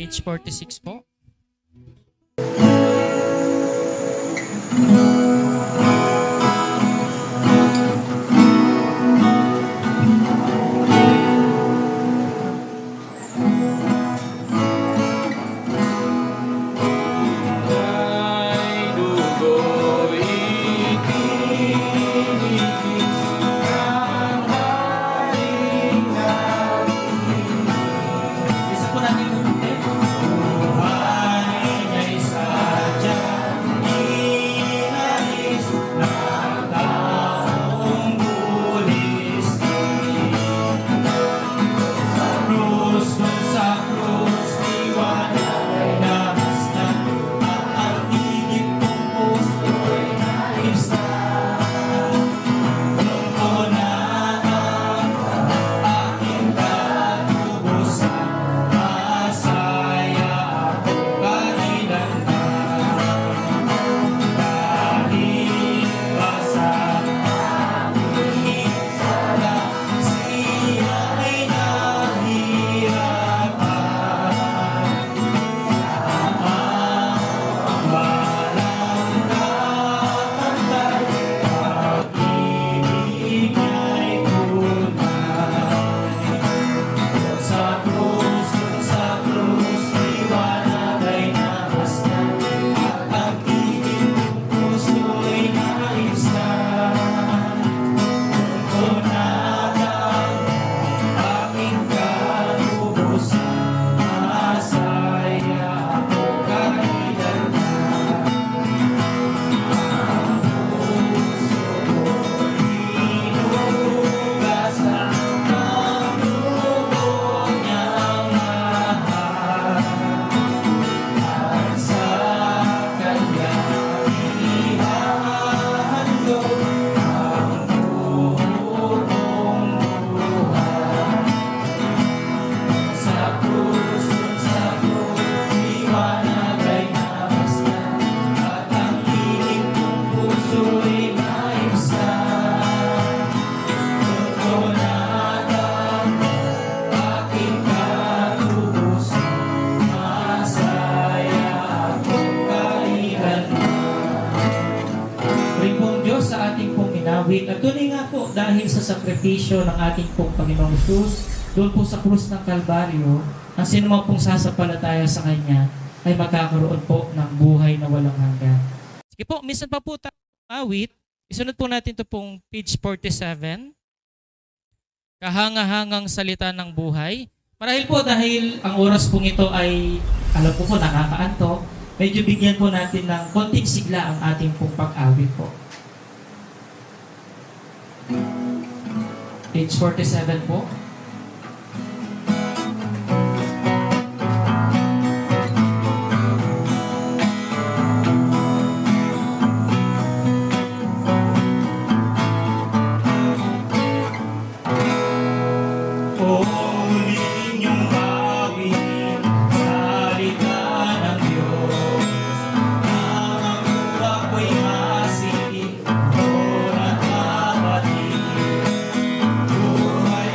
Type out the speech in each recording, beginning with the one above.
Page 46 po. Isa po natin yung At tunay nga po, dahil sa sakripisyo ng ating pong Panginoong Hesus, doon po sa krus ng Kalbaryo, ang sinumang pong sasampalataya sa Kanya ay magkakaroon po ng buhay na walang hanggan. Sige po, minsan pa po tayo awit. Isunod po natin ito pong page 47. Kahanga-hangang salita ng buhay. Marahil po dahil ang oras pong ito ay, alam ko po, nakakaanto, medyo bigyan po natin ng konting sigla ang ating pong pag-awit po. Page 47 po. Buhay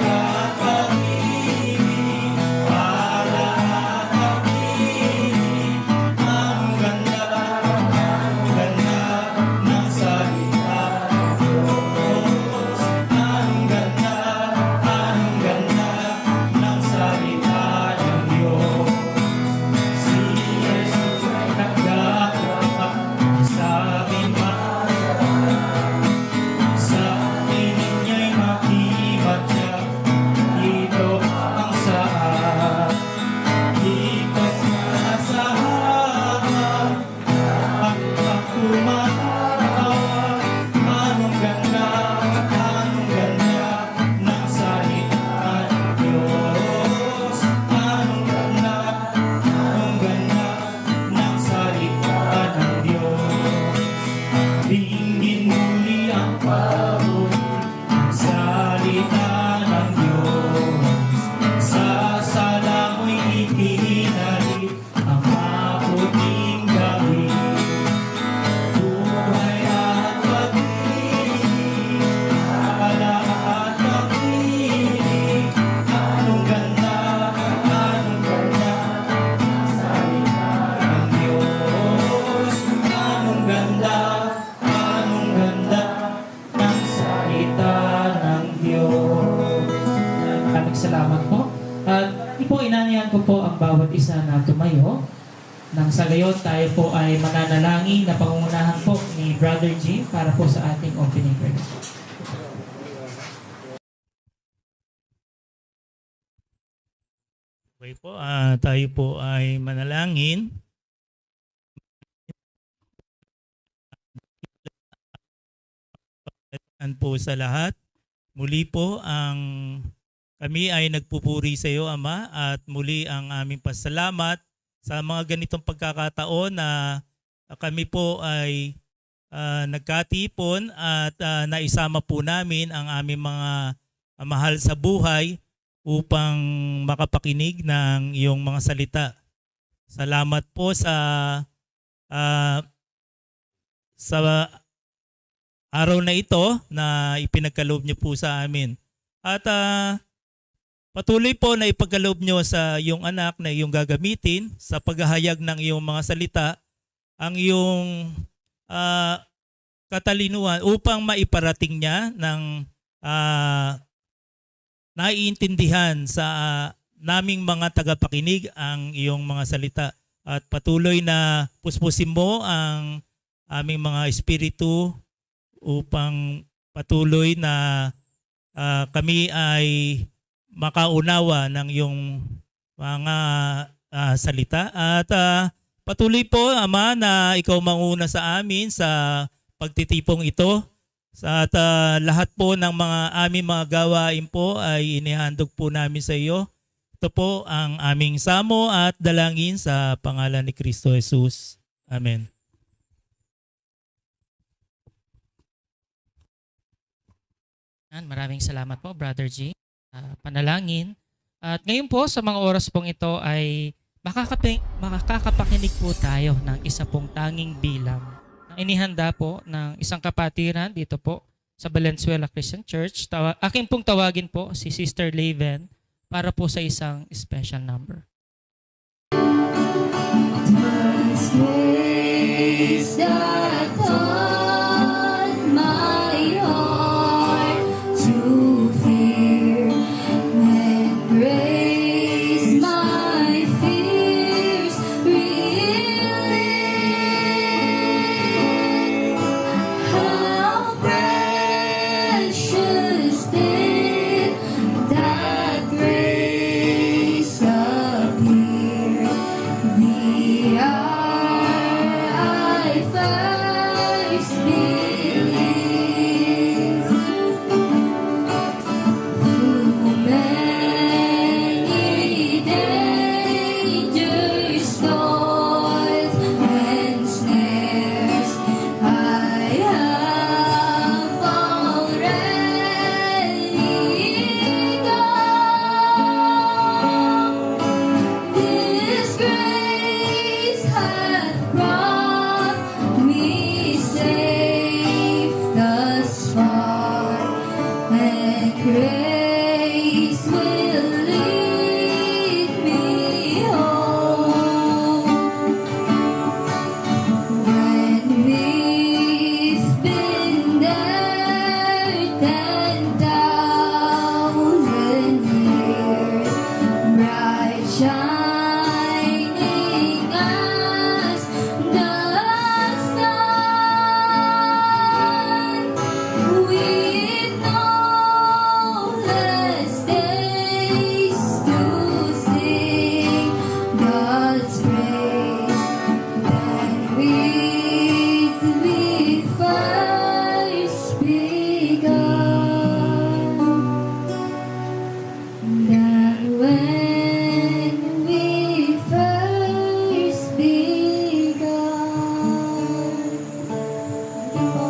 inanyahan ko po ang bawat isa na tumayo. Nang sa gayon, tayo po ay mananalangin na pangungunahan po ni Brother Jim para po sa ating opening prayer. Okay po, tayo po ay manalangin. Po sa lahat. Muli po kami ay nagpupuri sa iyo, Ama, at muli ang aming pasalamat sa mga ganitong pagkakataon na kami po ay nagkatipon at naisama po namin ang aming mga mahal sa buhay upang makapakinig ng iyong mga salita. Salamat po sa araw na ito na ipinagkaloob niyo po sa amin. At patuloy po na ipagkaloob niyo sa iyong anak na iyong gagamitin sa paghahayag ng iyong mga salita, ang iyong katalinuhan upang maiparating niya ng naiintindihan sa naming mga tagapakinig ang iyong mga salita. At patuloy na puspusin mo ang aming mga espiritu upang patuloy na kami ay makaunawa ng iyong mga salita. At patuloy po, Ama, na ikaw manguna sa amin sa pagtitipong ito. At lahat po ng mga aming mga gawain po ay inihandog po namin sa iyo. Ito po ang aming samo at dalangin sa pangalan ni Kristo Jesus. Amen. Maraming salamat po, Brother G. Panalangin. At ngayon po, sa mga oras pong ito ay makakapakinig po tayo ng isa pong tanging bilang na inihanda po ng isang kapatiran dito po sa Valenzuela Christian Church. Akin pong tawagin po si Sister Leven para po sa isang special number. God's grace that taught my heart to fear and grace my fears relieved. How precious did that grace appear the hour I first believed. Through many dangers, toils, and snares, I have already gone. This grace hath brought me safe thus far, and grace will lead me home. When we've been there 10,000 years, bright shining as the sun, with no less days to sing God's praise than with we first begun. Than when we first begun. Thank you po.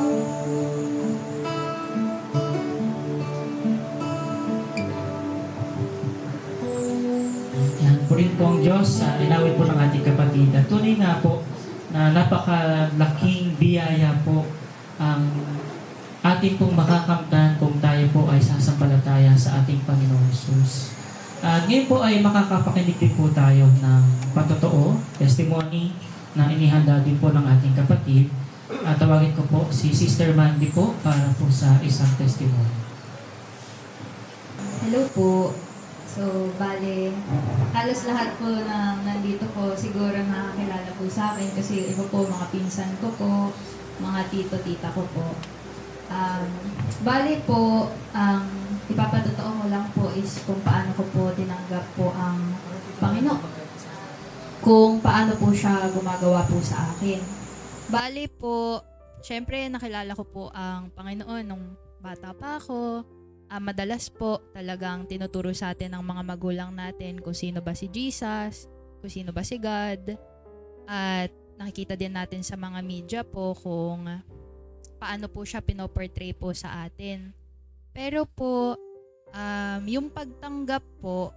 Yan po rin po ang Diyos, inawit po ng ating kapatid. At tunay nga po na napakalaking biyaya po ang ating pong makakamtan kung tayo po ay sasampalataya sa ating Panginoong Jesus. At ngayon po ay makakapakinig din po tayo ng patotoo, testimony na inihanda din po ng ating kapatid. At tawagin ko po si Sister Mandy po para po sa isang testimony. Hello po. So, bale, halos lahat po ng nandito po siguro nakakilala po sa akin kasi yung iba po mga pinsan ko po, mga tito-tita ko po. Bale po, ang ipapatotoo ko lang po is kung paano ko po tinanggap po ang Panginoon. Kung paano po siya gumagawa po sa akin. Bale po, syempre nakilala ko po ang Panginoon nung bata pa ako. Madalas po talagang tinuturo sa atin ng mga magulang natin kung sino ba si Jesus, kung sino ba si God. At nakikita din natin sa mga media po kung paano po siya pinoportray po sa atin. Pero po, yung pagtanggap po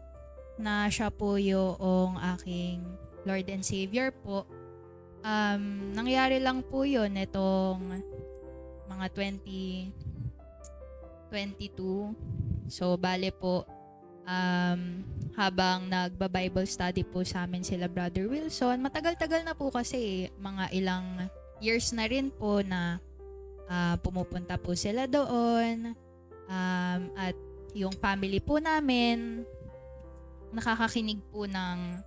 na siya po yung aking Lord and Savior po, nangyari lang po yun itong mga 2022. So, bale po, habang nagba-Bible study po sa amin sila Brother Wilson, matagal-tagal na po kasi, mga ilang years na rin po na pumupunta po sila doon. At yung family po namin, nakakakinig po ng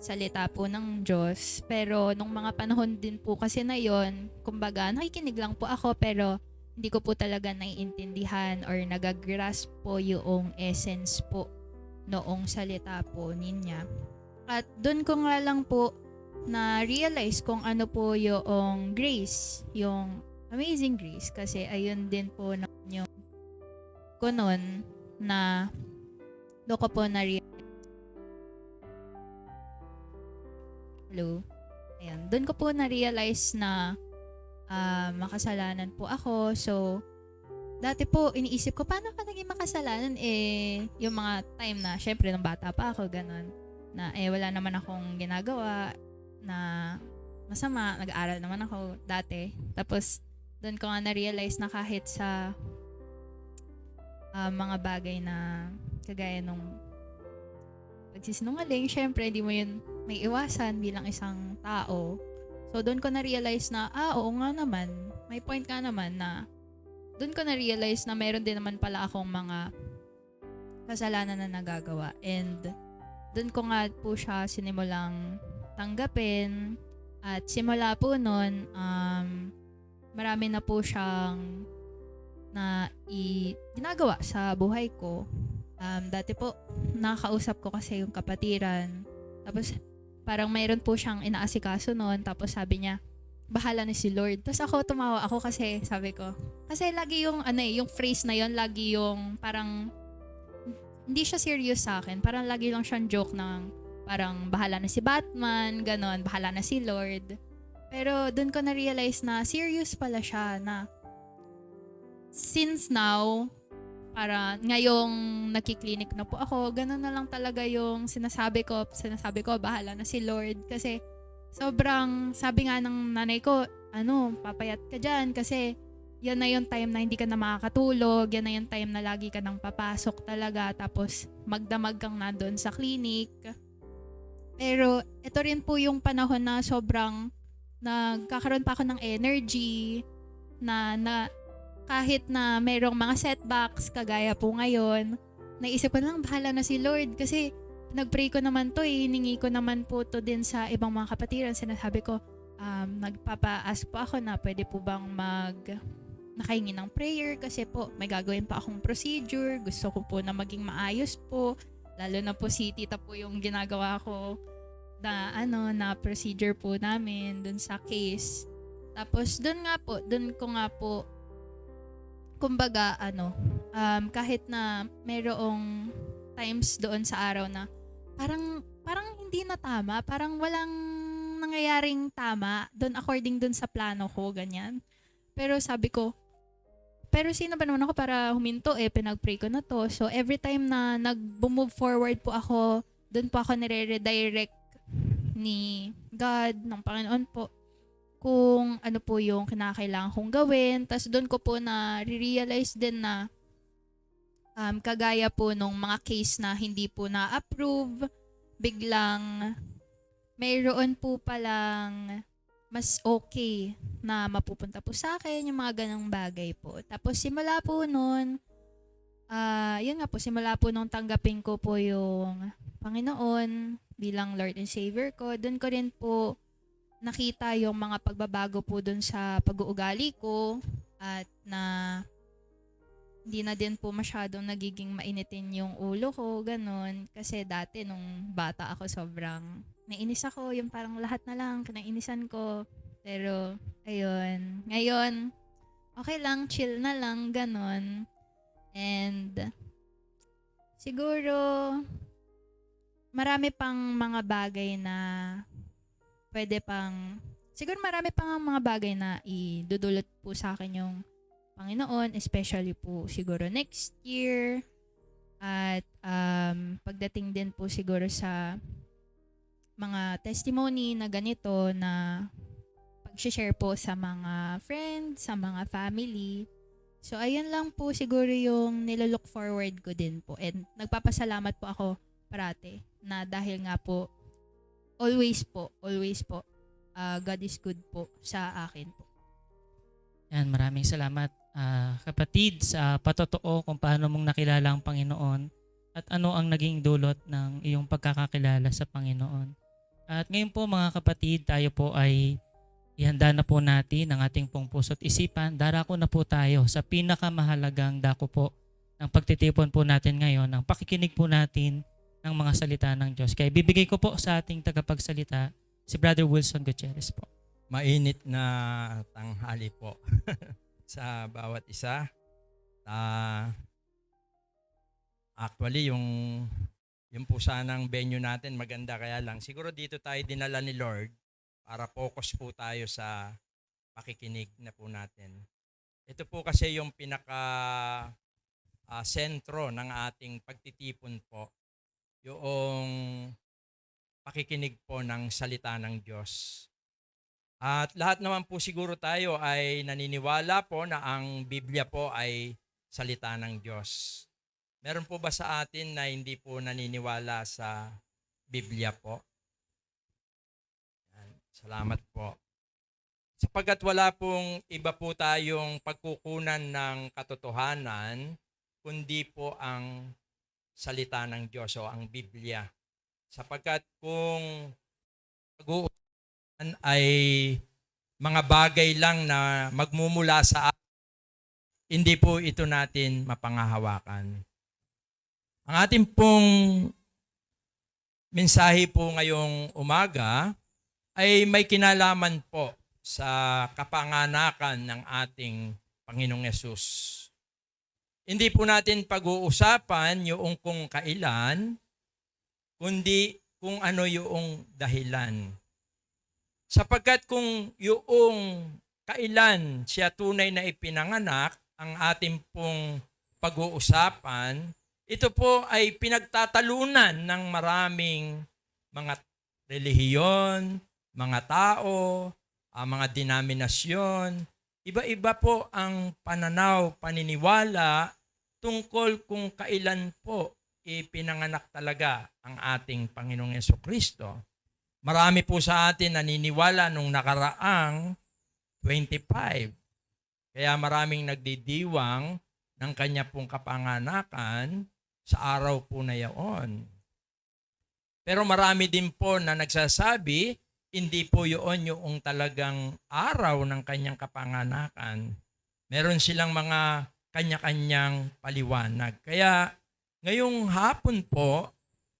salita po ng Diyos. Pero nung mga panahon din po kasi na yon, kumbaga, nakikinig lang po ako pero hindi ko po talaga naiintindihan or nagagrasp po yung essence po noong salita po niya. At doon ko nga lang po na-realize kung ano po yung grace, yung amazing grace. Kasi ayun din po yung ko noon na doon ko po na-realize. Hello? Ayan. Doon ko po na-realize na makasalanan po ako. So, dati po, iniisip ko, paano ka naging makasalanan? Yung mga time na, syempre, nung bata pa ako, ganun, na wala naman akong ginagawa na masama, nag-aaral naman ako dati. Tapos, doon ko nga na-realize na kahit sa mga bagay na kagaya nung pagsisinungaling, syempre, di mo yun may iwasan bilang isang tao. So, doon ko na-realize na, oo nga naman, may point ka naman na doon ko na-realize na mayroon din naman pala akong mga kasalanan na nagagawa. And doon ko nga po siya sinimulang tanggapin. At simula po noon, marami na po siyang ginagawa sa buhay ko. Dati po, nakakausap ko kasi yung kapatiran. Tapos, parang mayroon po siyang inaasikaso noon. Tapos sabi niya, bahala na si Lord. Tapos ako tumawa ako kasi sabi ko, kasi lagi yung yung phrase na yon, lagi yung parang hindi siya serious sa akin. Parang lagi lang siyang joke ng parang bahala na si Batman, ganon, bahala na si Lord. Pero doon ko na-realize na serious pala siya na since now, para ngayong nakiklinik na po ako, ganun na lang talaga yung sinasabi ko, bahala na si Lord. Kasi sobrang, sabi nga ng nanay ko, papayat ka dyan kasi yan na yung time na hindi ka na makakatulog, yan na yung time na lagi ka nang papasok talaga, tapos magdamag kang nandun sa clinic. Pero ito rin po yung panahon na sobrang nagkakaroon pa ako ng energy na kahit na mayroong mga setbacks, kagaya po ngayon, naisip ko lang, bahala na si Lord. Kasi nag-pray ko naman to, hiningi ko naman po to din sa ibang mga kapatiran. Sinasabi ko, nagpapa-ask po ako na pwede po bang nakahingi ng prayer kasi po may gagawin pa akong procedure. Gusto ko po na maging maayos po. Lalo na po si tita po yung ginagawa ko na procedure po namin dun sa case. Tapos dun ko nga po kumbaga, kahit na mayroong times doon sa araw na parang hindi na tama, parang walang nangyayaring tama doon according doon sa plano ko, ganyan. Pero sabi ko, pero sino ba naman ako para huminto? Pinag-pray ko na to. So, every time na nag-move forward po ako, doon po ako nire-redirect ni God, ng Panginoon po, kung ano po yung kinakailangan kong gawin. Tapos doon ko po na-realize din na kagaya po nung mga case na hindi po na-approve, biglang mayroon po palang mas okay na mapupunta po sa akin yung mga ganong bagay po. Tapos simula po noon, Yun nga po, simula po nung tanggapin ko po yung Panginoon bilang Lord and Savior ko, doon ko rin po nakita yung mga pagbabago po doon sa pag-uugali ko at na hindi na din po masyadong nagiging mainitin yung ulo ko, ganun. Kasi dati nung bata ako sobrang nainis ako, yung parang lahat na lang kinainisan ko. Pero ayun, ngayon okay lang, chill na lang, ganun. And siguro marami pang mga bagay na siguro marami pang mga bagay na idudulot po sa akin yung Panginoon, especially po siguro next year. At pagdating din po siguro sa mga testimony na ganito na pag-share po sa mga friends, sa mga family. So, ayun lang po siguro yung nilolook forward ko din po. And nagpapasalamat po ako parate na dahil nga po, always po, God is good po sa akin po. Yan, maraming salamat kapatid sa patotoo kung paano mong nakilala ang Panginoon at ano ang naging dulot ng iyong pagkakakilala sa Panginoon. At ngayon po mga kapatid, tayo po ay ihanda na po natin ang ating pong puso't isipan. Darako na po tayo sa pinakamahalagang dako po ng pagtitipon po natin ngayon, ang pakikinig po natin ng mga salita ng Diyos. Kaya bibigay ko po sa ating tagapagsalita si Brother Wilson Gutierrez po. Mainit na tanghali po sa bawat isa. Actually, yung po sanang venue natin maganda, kaya lang siguro dito tayo dinala ni Lord para focus po tayo sa pakikinig na po natin. Ito po kasi yung pinaka sentro ng ating pagtitipon po, yung pakikinig po ng salita ng Diyos. At lahat naman po siguro tayo ay naniniwala po na ang Biblia po ay salita ng Diyos. Meron po ba sa atin na hindi po naniniwala sa Biblia po? Yan. Salamat po. Sapagkat wala pong iba po tayong pagkukunan ng katotohanan, kundi po ang salita ng Diyos o ang Biblia. Sapagkat kung pag-uusapan ay mga bagay lang na magmumula sa atin, hindi po ito natin mapangahawakan. Ang ating pong mensahe po ngayong umaga ay may kinalaman po sa kapanganakan ng ating Panginoong Yesus. Hindi po natin pag-uusapan yung kung kailan, kundi kung ano yung dahilan. Sapagkat kung yung kailan siya tunay na ipinanganak, ang ating pong pag-uusapan, ito po ay pinagtatalunan ng maraming mga relihiyon, mga tao, mga denominasyon. Iba-iba po ang pananaw, paniniwala tungkol kung kailan po ipinanganak talaga ang ating Panginoong Jesucristo. Marami po sa atin naniniwala nung nakaraang 25. Kaya maraming nagdidiwang ng kanya pong kapanganakan sa araw po na yaon. Pero marami din po na nagsasabi, hindi po yun yung talagang araw ng kanyang kapanganakan. Meron silang mga kanya-kanyang paliwanag. Kaya ngayong hapon po,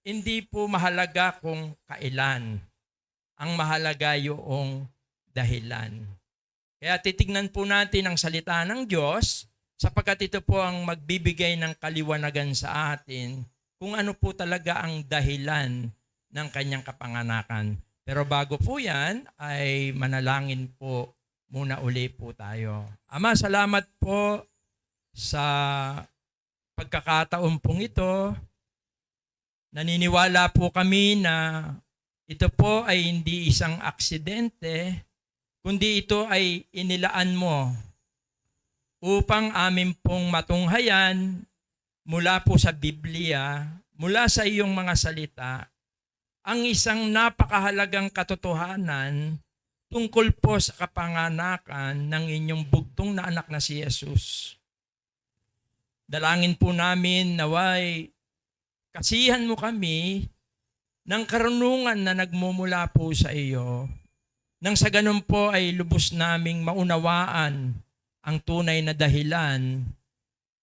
hindi po mahalaga kung kailan. Ang mahalaga yung dahilan. Kaya titignan po natin ang salita ng Diyos sapagkat ito po ang magbibigay ng kaliwanagan sa atin kung ano po talaga ang dahilan ng kanyang kapanganakan. Pero bago po yan, ay manalangin po muna uli po tayo. Ama, salamat po sa pagkakataon pong ito. Naniniwala po kami na ito po ay hindi isang aksidente, kundi ito ay inilaan mo upang amin pong matunghayan mula po sa Biblia, mula sa iyong mga salita, ang isang napakahalagang katotohanan tungkol po sa kapanganakan ng inyong bugtong na anak na si Jesus. Dalangin po namin naway kasihan mo kami ng karunungan na nagmumula po sa iyo. Nang sa ganun po ay lubos naming maunawaan ang tunay na dahilan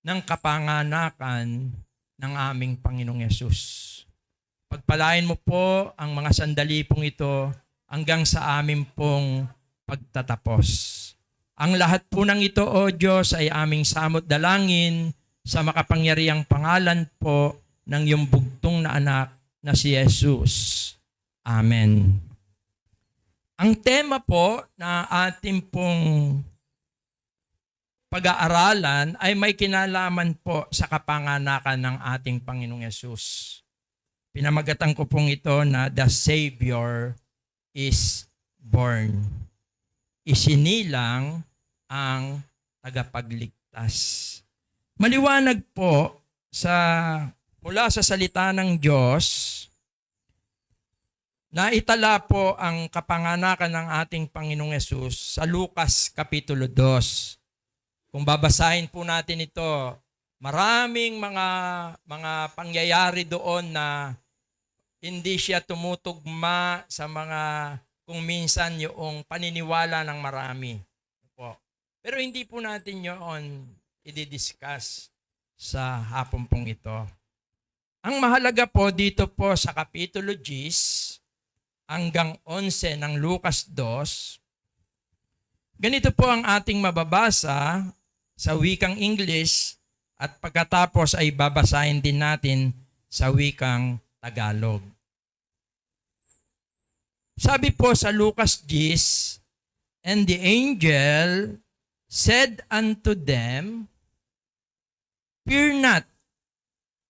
ng kapanganakan ng aming Panginoong Yesus. Pagpalain mo po ang mga sandali pong ito hanggang sa amin pong pagtatapos. Ang lahat po ng ito, O Diyos, ay aming samot dalangin sa makapangyarihang pangalan po ng iyong bugtong na anak na si Jesus. Amen. Ang tema po na ating pong pag-aaralan ay may kinalaman po sa kapanganakan ng ating Panginoong Yesus. Pinamagatan ko pong ito na The Savior is born. Isinilang ang tagapagligtas. Maliwanag po mula sa salita ng Diyos na itala po ang kapanganakan ng ating Panginoong Yesus sa Lucas Kapitulo 2. Kung babasahin po natin ito, maraming mga pangyayari doon na hindi siya tumutugma sa mga kung minsan yung paniniwala ng marami. Po. Pero hindi po natin yun i-discuss sa hapon pong ito. Ang mahalaga po dito po sa Kapitulo 10 hanggang 11 ng Lucas 2, ganito po ang ating mababasa sa wikang English at pagkatapos ay babasahin din natin sa wikang Tagalog. Sabi po sa Lucas 10, "And the angel said unto them, Fear not,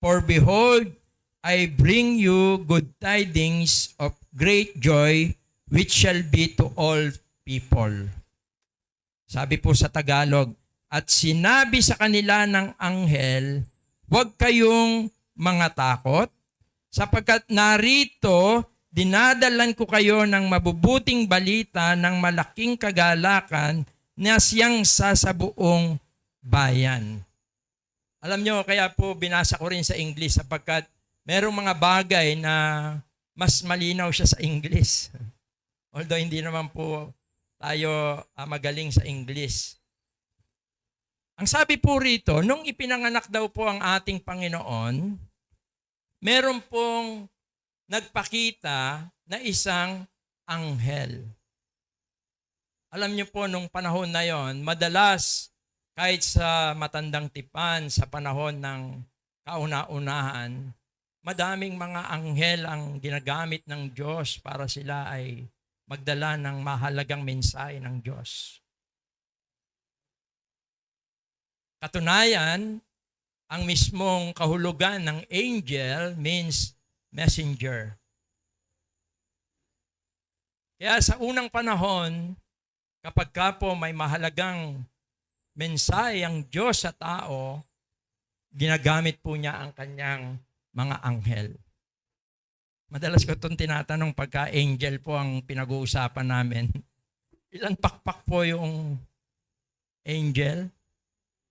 for behold, I bring you good tidings of great joy, which shall be to all people." Sabi po sa Tagalog, "At sinabi sa kanila ng anghel, huwag kayong mga takot, sapagkat narito, dinadalan ko kayo ng mabubuting balita ng malaking kagalakan na siyang sasabuong bayan." Alam nyo, kaya po binasa ko rin sa English sapagkat merong mga bagay na mas malinaw siya sa English. Although hindi naman po tayo magaling sa English. Ang sabi po rito, nung ipinanganak daw po ang ating Panginoon, meron pong nagpakita na isang anghel. Alam niyo po, nung panahon na yon, madalas kahit sa matandang tipan, sa panahon ng kauna-unahan, madaming mga anghel ang ginagamit ng Diyos para sila ay magdala ng mahalagang mensahe ng Diyos. Katunayan, ang mismong kahulugan ng angel means messenger. Kaya sa unang panahon, kapag ka po may mahalagang mensahe ang Diyos sa tao, ginagamit po niya ang kanyang mga anghel. Madalas ko itong tinatanong pagka angel po ang pinag-uusapan namin. Ilan pakpak po yung angel?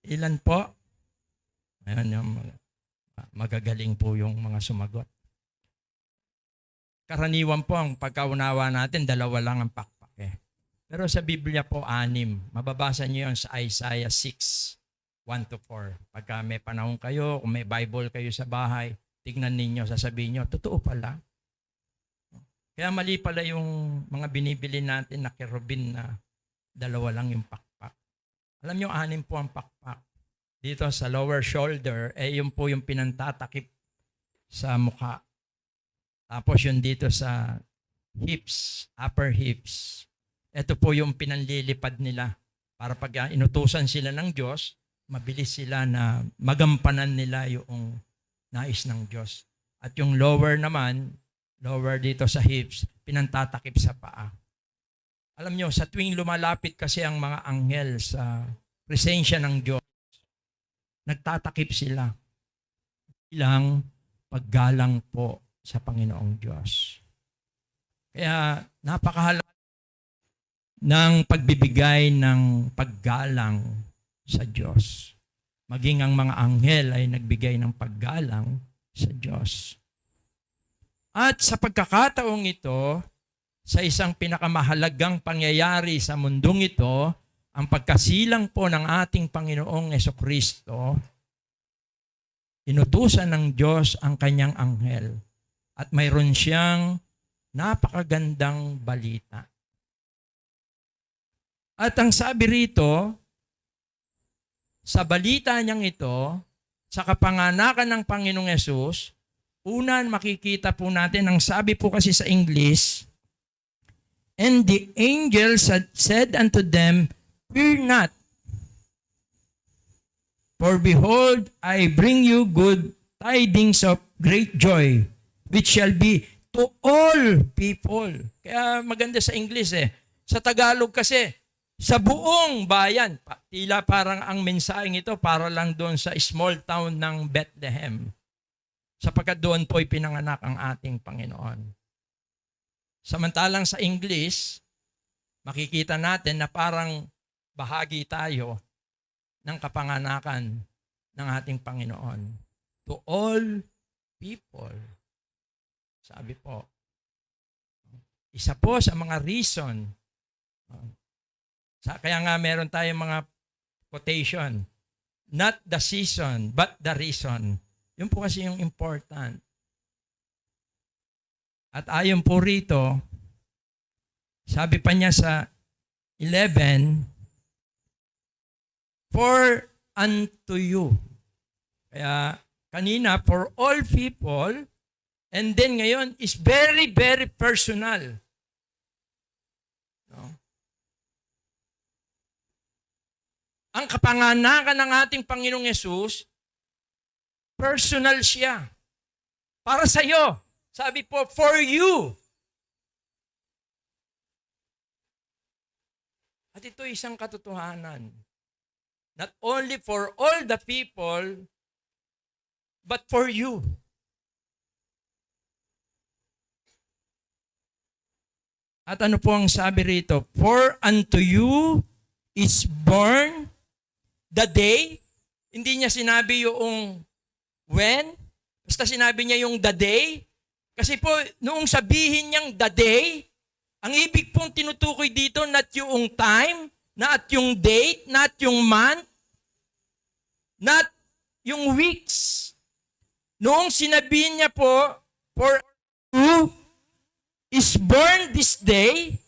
Ilan po? Ayan yung magagaling po yung mga sumagot. Karaniwan po ang pagkaunawa natin, 2 lang ang pakpak eh. Pero sa Biblia po, 6. Mababasa niyo yun sa Isaiah 6, 1-4. Pagka may panahon kayo, kung may Bible kayo sa bahay, tignan ninyo, sasabihin nyo, totoo pala. Kaya mali pala yung mga binibili natin na kerubin na 2 lang yung pakpak. Alam nyo, 6 po ang pakpak. Dito sa lower shoulder, yun po yung pinantatakip sa mukha. Tapos yun dito sa hips, upper hips. Ito po yung pinanlilipad nila para pag inutusan sila ng Diyos, mabilis sila na magampanan nila yung nais ng Diyos. At yung lower naman, lower dito sa hips, pinantatakip sa paa. Alam nyo, sa tuwing lumalapit kasi ang mga anghel sa presensya ng Diyos, nagtatakip sila bilang paggalang po sa Panginoong Diyos. Kaya napakahalaga ng pagbibigay ng paggalang sa Diyos. maging ang mga anghel ay nagbigay ng paggalang sa Diyos. At sa pagkakataong ito, sa isang pinakamahalagang pangyayari sa mundong ito, ang pagkasilang po ng ating Panginoong Jesucristo, inutusan ng Diyos ang kanyang anghel at mayroon siyang napakagandang balita. At ang sabi rito, sa balita niyang ito, sa kapanganakan ng Panginoong Yesus, unan makikita po natin, ang sabi po kasi sa English, "And the angel said unto them, Fear not, for behold, I bring you good tidings of great joy, which shall be to all people." Kaya maganda sa English eh. Sa Tagalog kasi, sa buong bayan. Tila parang ang mensaheng ito para lang doon sa small town ng Bethlehem. Sapagkat doon po'y pinanganak ang ating Panginoon. Samantalang sa English, makikita natin na parang bahagi tayo ng kapanganakan ng ating Panginoon. To all people. Sabi po. Isa po sa mga reason. Kaya nga meron tayong mga quotation. Not the season, but the reason. Yun po kasi yung important. At ayon po rito, sabi pa niya sa 11, "For unto you." Kaya kanina, for all people, and then ngayon is very, very personal. No? Ang kapanganakan ng ating Panginoong Yesus, personal siya. Para sa iyo. Sabi po, for you. At ito isang katotohanan. Not only for all the people, but for you. At ano po ang sabi rito? For unto you is born the day. Hindi niya sinabi yung when. Basta sinabi niya yung the day. Kasi po, noong sabihin niyang the day, ang ibig pong tinutukoy dito, not yung time, not yung date, not yung month, not yung weeks. Noong sinabihin niya po, for who is born this day,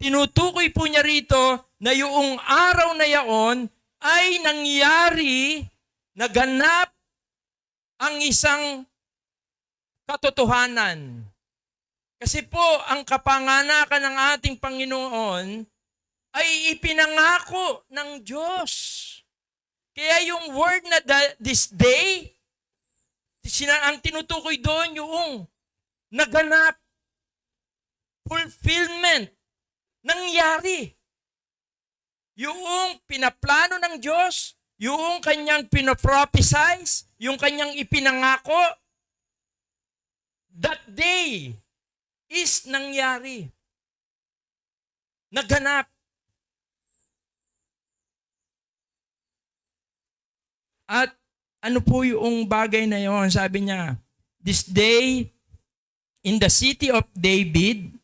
tinutukoy po niya rito na yung araw na yaon ay nangyari, naganap ang isang katotohanan. Kasi po, ang kapanganakan ng ating Panginoon ay ipinangako ng Diyos. Kaya yung word na this day, ang tinutukoy doon yung naganap, fulfillment, nangyari. Yung pinaplano ng Diyos, yung kanyang pinoprophesize, yung kanyang ipinangako, that day is nangyari. Naganap. At ano po yung bagay na yun? Sabi niya, this day in the city of David,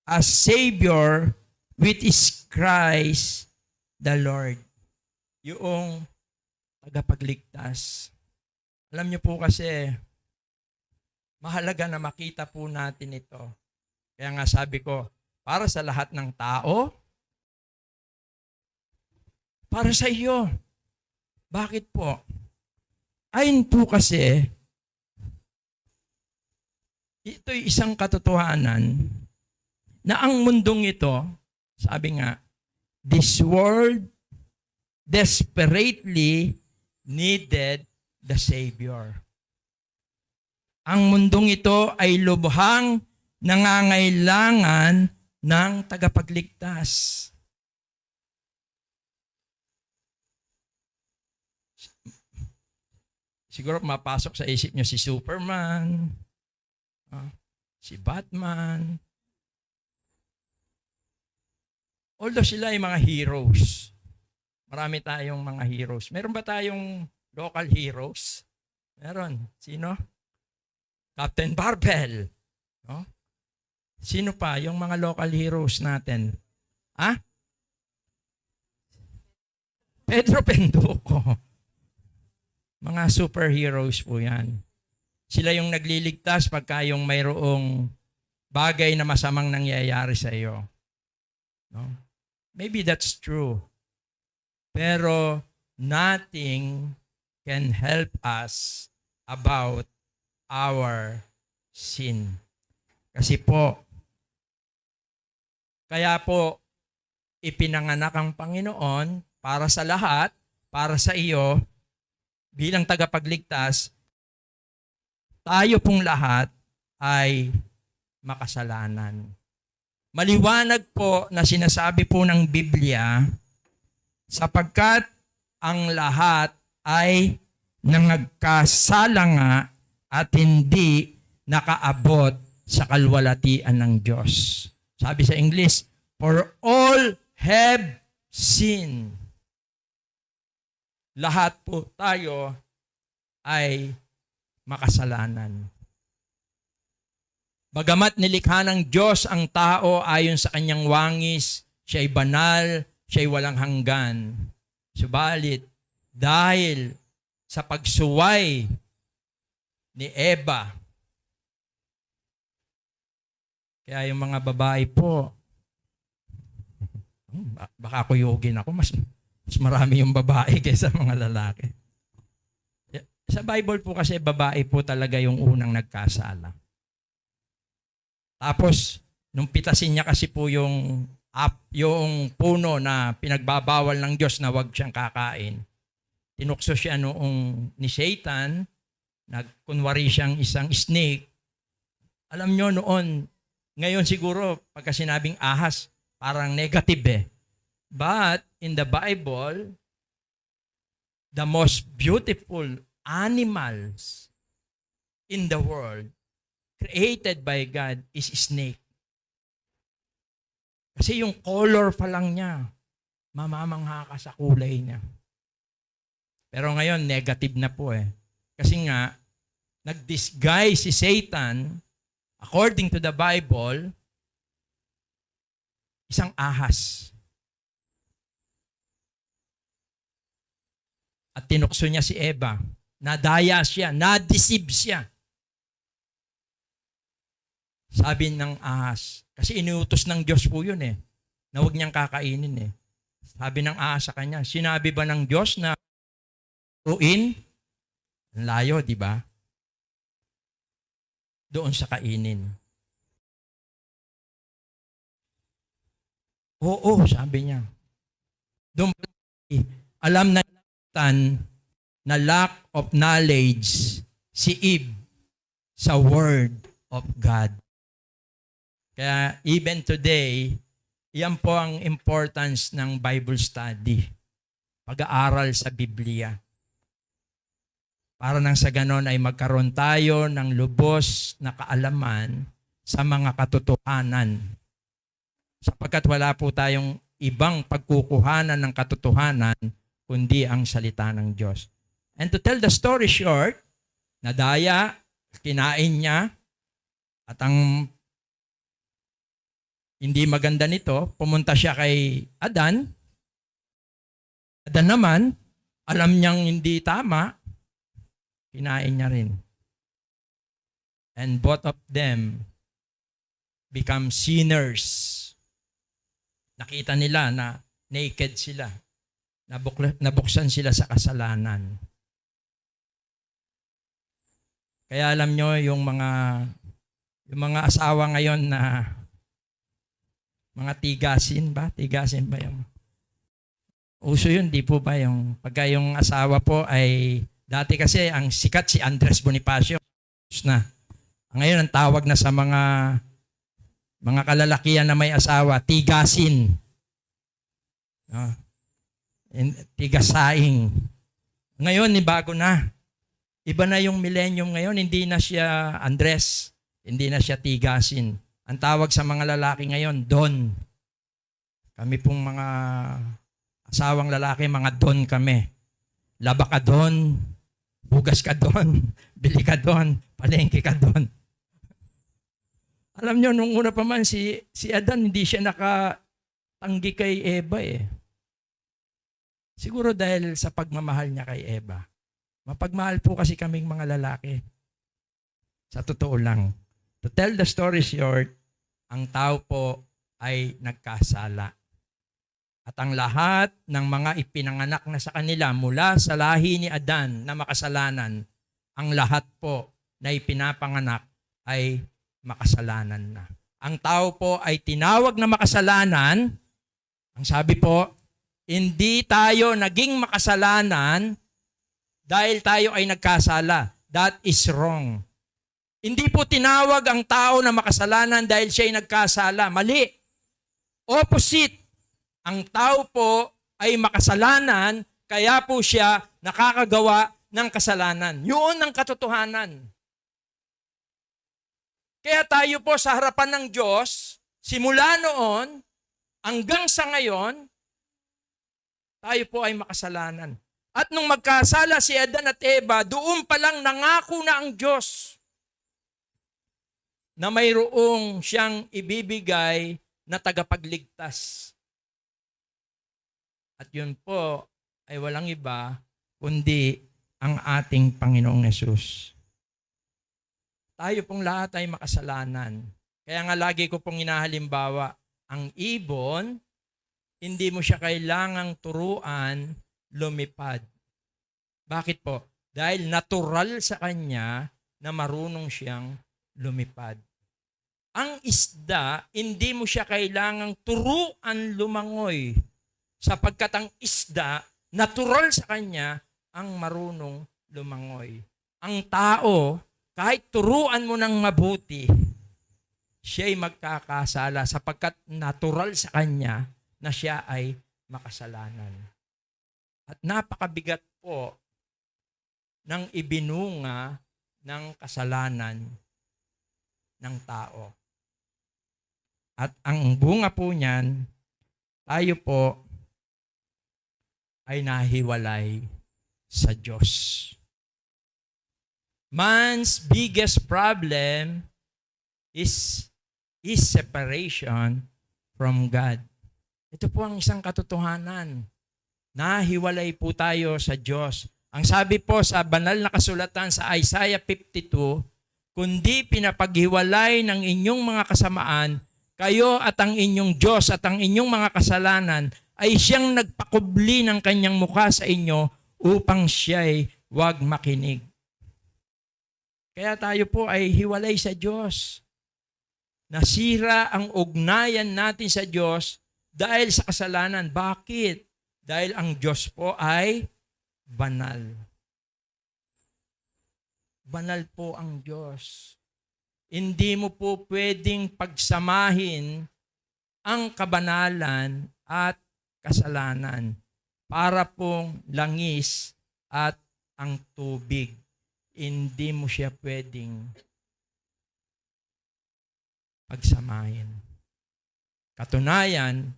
a Savior which is Christ the Lord. Yung tagapagligtas. Alam niyo po kasi, mahalaga na makita po natin ito. Kaya nga sabi ko, para sa lahat ng tao, para sa iyo. Bakit po? Ayon po kasi, ito'y isang katotohanan na ang mundong ito, sabi nga, this world desperately needed the Savior. Ang mundong ito ay lubhang nangangailangan ng tagapagligtas. Siguro mapasok sa isip niyo si Superman, si Batman. Although sila ay mga heroes. Marami tayong mga heroes. Meron ba tayong local heroes? Meron. Sino? Captain Barbell. No? Sino pa yung mga local heroes natin? Ah? Pedro Penduko. Mga superheroes po yan. Sila yung nagliligtas pagka yung mayroong bagay na masamang nangyayari sa iyo. No? Maybe that's true. Pero nothing can help us about our sin. Kasi po, kaya po, ipinanganak ang Panginoon para sa lahat, para sa iyo, bilang tagapagligtas, tayo pong lahat ay makasalanan. Maliwanag po na sinasabi po ng Biblia, sapagkat ang lahat ay nangagkasala nga at hindi nakaabot sa kalwalatian ng Diyos. Sabi sa English, for all have sinned. Lahat po tayo ay makasalanan. Bagamat nilikha ng Diyos ang tao ayon sa kanyang wangis, siya'y banal, siya'y walang hanggan. Subalit, dahil sa pagsuway ni Eva, kaya yung mga babae po, baka kuyugin ako, mas marami yung babae kaysa mga lalaki. Sa Bible po kasi babae po talaga yung unang nagkasala. Tapos, nung pitasin niya kasi po yung puno na pinagbabawal ng Diyos na wag siyang kakain, tinukso siya noong ni Satan, nagkunwari siyang isang snake. Alam nyo noon, ngayon siguro, pagka sinabing ahas, parang negative eh. But in the Bible, the most beautiful animals in the world created by God is snake. Kasi yung color pa lang niya, mamamangha ka sa kulay niya. Pero ngayon, negative na po eh. Kasi nga, nag-disguise si Satan, according to the Bible, isang ahas. At tinukso niya si Eva. Nadaya siya, na-deceive siya. Sabi ng ahas, kasi inuutos ng Diyos po yun eh, na huwag niyang kakainin eh. Sabi ng ahas sa kanya, sinabi ba ng Diyos na uin? Ang layo, di ba? Doon sa kainin. Oo, sabi niya. Doon alam na lack of knowledge si Eve sa Word of God. Kaya even today, yan po ang importance ng Bible study. Pag-aaral sa Biblia. Para nang sa ganon ay magkaroon tayo ng lubos na kaalaman sa mga katotohanan. Sapagkat wala po tayong ibang pagkukuhanan ng katotohanan kundi ang salita ng Diyos. And to tell the story short, nadaya, kinain niya, at ang hindi maganda nito, pumunta siya kay Adan. Adan naman, alam niyang hindi tama, kinain niya rin. And both of them become sinners. Nakita nila na naked sila. Nabuksan sila sa kasalanan. Kaya alam nyo, yung mga asawa ngayon na mga tigasin ba? Tigasin ba yung? Uso yun, di po ba? Yung, pagka yung asawa po ay, dati kasi ang sikat si Andres Bonifacio. Na. Ngayon ang tawag na sa mga kalalakihan na may asawa, tigasin. No? Tigasaing. Ngayon, bago na. Iba na yung millennium ngayon, hindi na siya Andres, hindi na siya tigasin. Ang tawag sa mga lalaki ngayon, Don. Kami pong mga asawang lalaki, mga don kami. Laba ka doon, bugas ka doon, bili ka doon, palengke ka doon. Alam nyo, nung una pa man, si Adan, hindi siya nakatanggi kay Eva eh. Siguro dahil sa pagmamahal niya kay Eva. Mapagmahal po kasi kaming mga lalaki. Sa totoo lang. To tell the story short, ang tao po ay nagkasala. At ang lahat ng mga ipinanganak na sa kanila mula sa lahi ni Adan na makasalanan, ang lahat po na ipinapanganak ay makasalanan na. Ang tao po ay tinawag na makasalanan. Ang sabi po, hindi tayo naging makasalanan dahil tayo ay nagkasala. That is wrong. Hindi po tinawag ang tao na makasalanan dahil siya ay nagkasala. Mali. Opposite. Ang tao po ay makasalanan, kaya po siya nakakagawa ng kasalanan. Yun ang katotohanan. Kaya tayo po sa harapan ng Diyos, simula noon hanggang sa ngayon, tayo po ay makasalanan. At nung magkasala si Adan at Eva, doon pa lang nangako na ang Diyos na mayroong siyang ibibigay na tagapagligtas. At yun po ay walang iba kundi ang ating Panginoong Yesus. Tayo pong lahat ay makasalanan. Kaya nga lagi ko pong inahalimbawa, ang ibon, hindi mo siya kailangang turuan lumipad. Bakit po? Dahil natural sa kanya na marunong siyang lumipad. Ang isda, hindi mo siya kailangang turuan lumangoy. Sapagkat ang isda, natural sa kanya ang marunong lumangoy. Ang tao, kahit turuan mo ng mabuti, siya'y magkakasala sapagkat natural sa kanya na siya ay makasalanan. At napakabigat po ng ibinunga ng kasalanan ng tao. At ang bunga po niyan, tayo po ay nahiwalay sa Diyos. Man's biggest problem is separation from God. Ito po ang isang katotohanan. Nahiwalay po tayo sa Diyos. Ang sabi po sa banal na kasulatan sa Isaiah 52, kundi pinapaghiwalay ng inyong mga kasamaan, kayo at ang inyong Diyos at ang inyong mga kasalanan ay siyang nagpakubli ng kanyang mukha sa inyo upang siya'y huwag makinig. Kaya tayo po ay hiwalay sa Diyos. Nasira ang ugnayan natin sa Diyos dahil sa kasalanan. Bakit? Dahil ang Diyos po ay banal. Banal po ang Diyos. Hindi mo po pwedeng pagsamahin ang kabanalan at kasalanan para pong langis at ang tubig. Hindi mo siya pwedeng pagsamahin. Katunayan,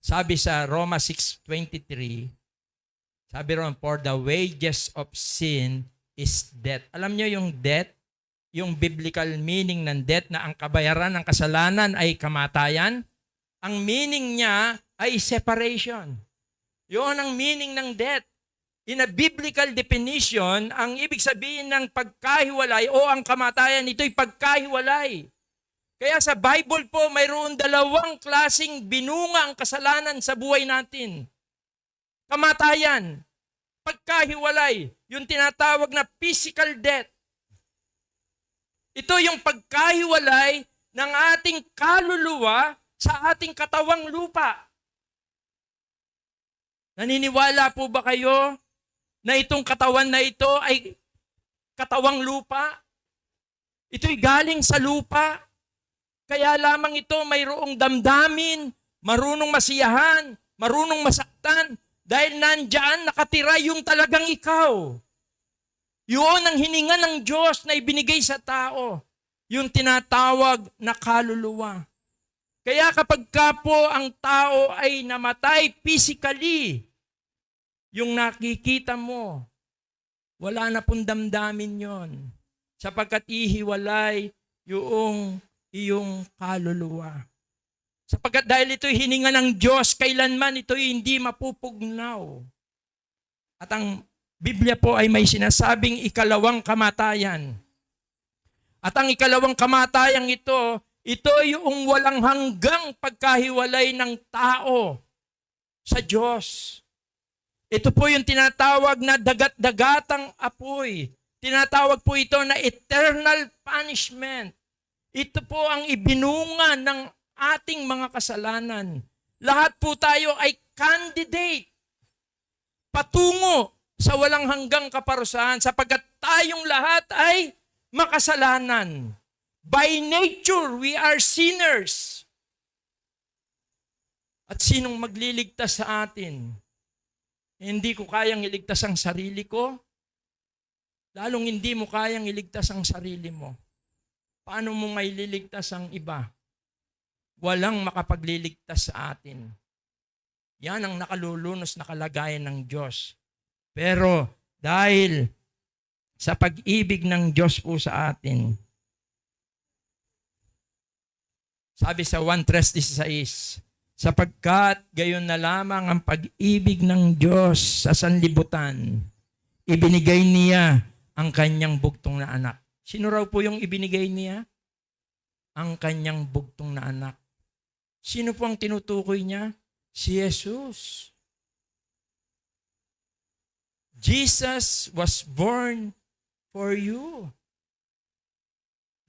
sabi sa Roma 6:23, sabi ron, for the wages of sin is death. Alam niyo yung death? Yung biblical meaning ng death na ang kabayaran ng kasalanan ay kamatayan? Ang meaning niya ay separation. Yun ang meaning ng death. In a biblical definition, ang ibig sabihin ng pagkahiwalay o ang kamatayan, ito'y pagkahiwalay. Kaya sa Bible po, mayroon dalawang klaseng binunga ang kasalanan sa buhay natin. Kamatayan, pagkahiwalay, yung tinatawag na physical death. Ito yung pagkahiwalay ng ating kaluluwa sa ating katawang lupa. Naniniwala po ba kayo na itong katawan na ito ay katawang lupa? Ito'y galing sa lupa. Kaya lamang ito mayroong damdamin, marunong masiyahan, marunong masaktan, dahil nandyan nakatira yung talagang ikaw. Yun ang hininga ng Diyos na ibinigay sa tao, yung tinatawag na kaluluwa. Kaya kapag ka po ang tao ay namatay physically, yung nakikita mo, wala na pong damdamin yon, sapagkat ihiwalay yung iyong kaluluwa. Sapagkat dahil ito'y hininga ng Diyos, kailanman ito'y hindi mapupugnaw. At ang Biblia po ay may sinasabing ikalawang kamatayan. At ang ikalawang kamatayang ito yung walang hanggang pagkahiwalay ng tao sa Diyos. Ito po yung tinatawag na dagat-dagatang apoy. Tinatawag po ito na eternal punishment. Ito po ang ibinunga ng ating mga kasalanan. Lahat po tayo ay candidate patungo sa walang hanggang kaparusahan sapagkat tayong lahat ay makasalanan. By nature, we are sinners. At sinong magliligtas sa atin? Hindi ko kayang iligtas ang sarili ko. Lalong hindi mo kayang iligtas ang sarili mo. Paano mo may liligtas ang iba? Walang makapagliligtas sa atin. Yan ang nakalulunos na kalagayan ng Diyos. Pero dahil sa pag-ibig ng Diyos po sa atin, sabi sa 1:3:16, sapagkat gayon na lamang ang pag-ibig ng Diyos sa sanlibutan, ibinigay niya ang kanyang bugtong na anak. Sino raw po yung ibinigay niya? Ang kanyang bugtong na anak. Sino po ang tinutukoy niya? Si Jesus. Jesus was born for you.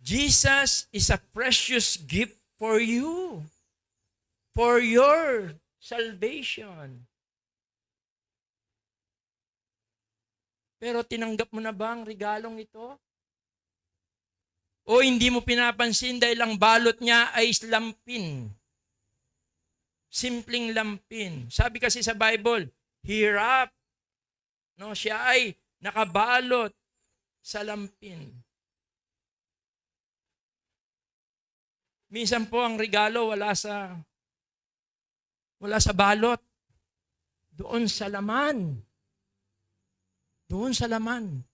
Jesus is a precious gift for you. For your salvation. Pero tinanggap mo na ba ang regalong ito? O hindi mo pinapansin dahil ang balot niya ay lampin. Simpleng lampin. Sabi kasi sa Bible, hirap. No, siya ay nakabalot sa lampin. Minsan po ang regalo wala sa balot. Doon sa laman. Doon sa laman.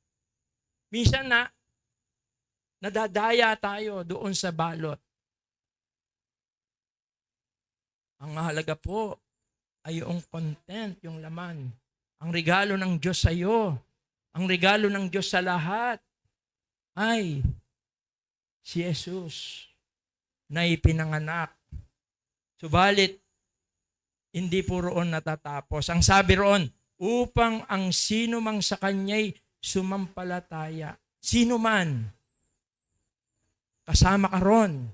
Minsan nadadaya tayo doon sa balot. Ang mahalaga po ay yung content, yung laman. Ang regalo ng Diyos sa iyo, ang regalo ng Diyos sa lahat ay si Jesus na ipinanganak. Subalit, hindi po roon natatapos. Ang sabi roon, upang ang sino mang sa kanya'y sumampalataya. Sino man. Kasama ka ron.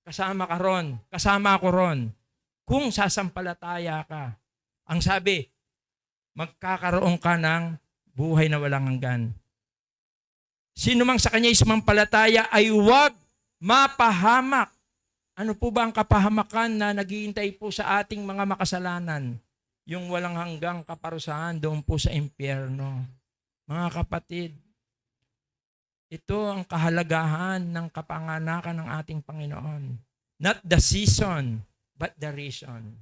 Kasama ka ron. Kasama ako ron. Kung sasampalataya ka. Ang sabi, magkakaroon ka ng buhay na walang hanggan. Sino mang sa kanya'y sumampalataya ay huwag mapahamak. Ano po ba ang kapahamakan na naghihintay po sa ating mga makasalanan? Yung walang hanggang kaparusahan doon po sa impyerno. Mga kapatid, ito ang kahalagahan ng kapanganakan ng ating Panginoon. Not the season, but the reason.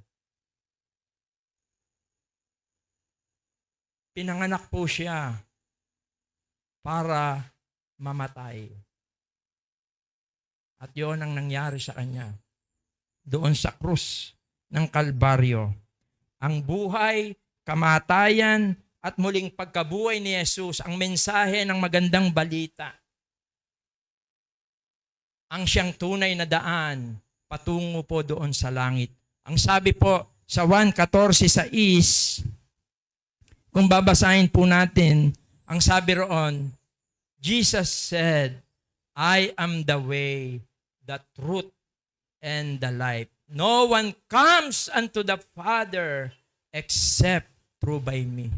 Pinanganak po siya para mamatay. At yun ang nangyari sa kanya. Doon sa krus ng Kalbaryo. Ang buhay, kamatayan, at muling pagkabuhay ni Jesus, ang mensahe ng magandang balita. Ang siyang tunay na daan, patungo po doon sa langit. Ang sabi po sa 1:14, kung babasahin po natin, ang sabi roon, Jesus said, I am the way, the truth, and the life. No one comes unto the Father except through by me.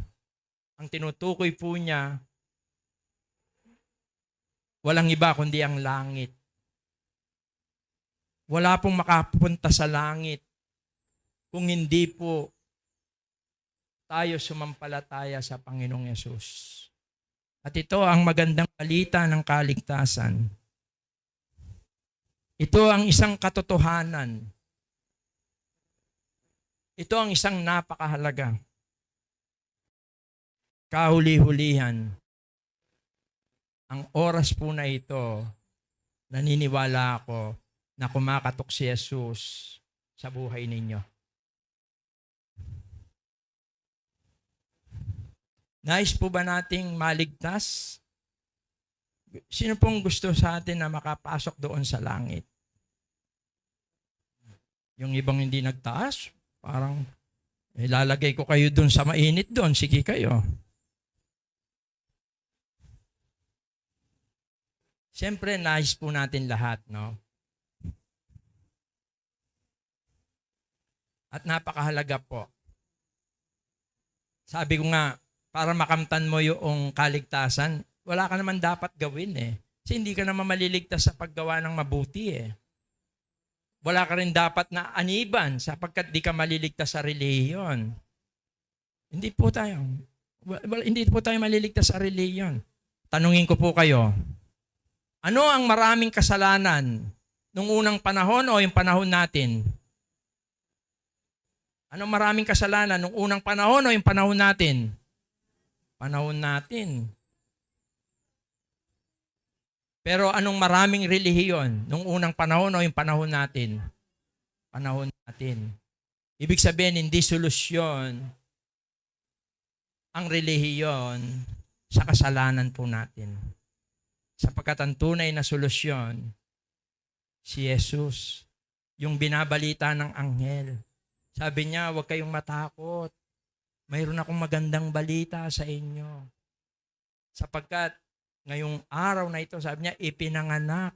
Ang tinutukoy po niya, walang iba kundi ang langit. Wala pong makapunta sa langit kung hindi po tayo sumampalataya sa Panginoong Yesus. At ito ang magandang balita ng kaligtasan. Ito ang isang katotohanan Ito ang isang napakahalaga. Kahuli-hulihan. Ang oras po na ito, naniniwala ako na kumakatok si Jesus sa buhay ninyo. Nais po ba nating maligtas? Sino pong gusto sa atin na makapasok doon sa langit? Yung ibang hindi nagtaas, parang ilalagay ko kayo doon sa mainit doon. Sige kayo. Siyempre, nais po natin lahat, no? At napakahalaga po. Sabi ko nga, para makamtan mo yung kaligtasan, wala ka naman dapat gawin eh. Kasi hindi ka naman maliligtas sa paggawa ng mabuti eh. Wala ka rin dapat na aniban sapagkat di ka maliligtas sa relihiyon. Hindi po tayo maliligtas sa relihiyon. Tanungin ko po kayo, ano ang maraming kasalanan nung unang panahon o yung panahon natin? Ano maraming kasalanan nung unang panahon o yung panahon natin? Panahon natin. Pero anong maraming relihiyon nung unang panahon o yung panahon natin? Panahon natin. Ibig sabihin, hindi solusyon ang relihiyon sa kasalanan po natin. Sapagkat ang tunay na solusyon, si Jesus, yung binabalita ng anghel. Sabi niya, huwag kayong matakot. Mayroon akong magandang balita sa inyo. Sapagkat ngayong araw na ito, sabi niya, ipinanganak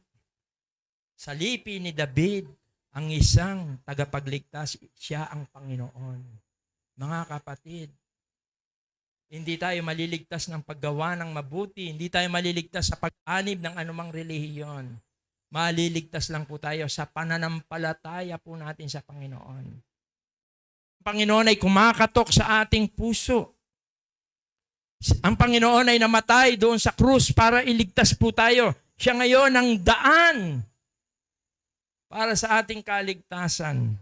sa lipi ni David ang isang tagapagligtas. Siya ang Panginoon. Mga kapatid, hindi tayo maliligtas ng paggawa ng mabuti. Hindi tayo maliligtas sa pag-anib ng anumang relihiyon. Maliligtas lang po tayo sa pananampalataya po natin sa Panginoon. Ang Panginoon ay kumakatok sa ating puso. Ang Panginoon ay namatay doon sa krus para iligtas po tayo. Siya ngayon ang daan para sa ating kaligtasan.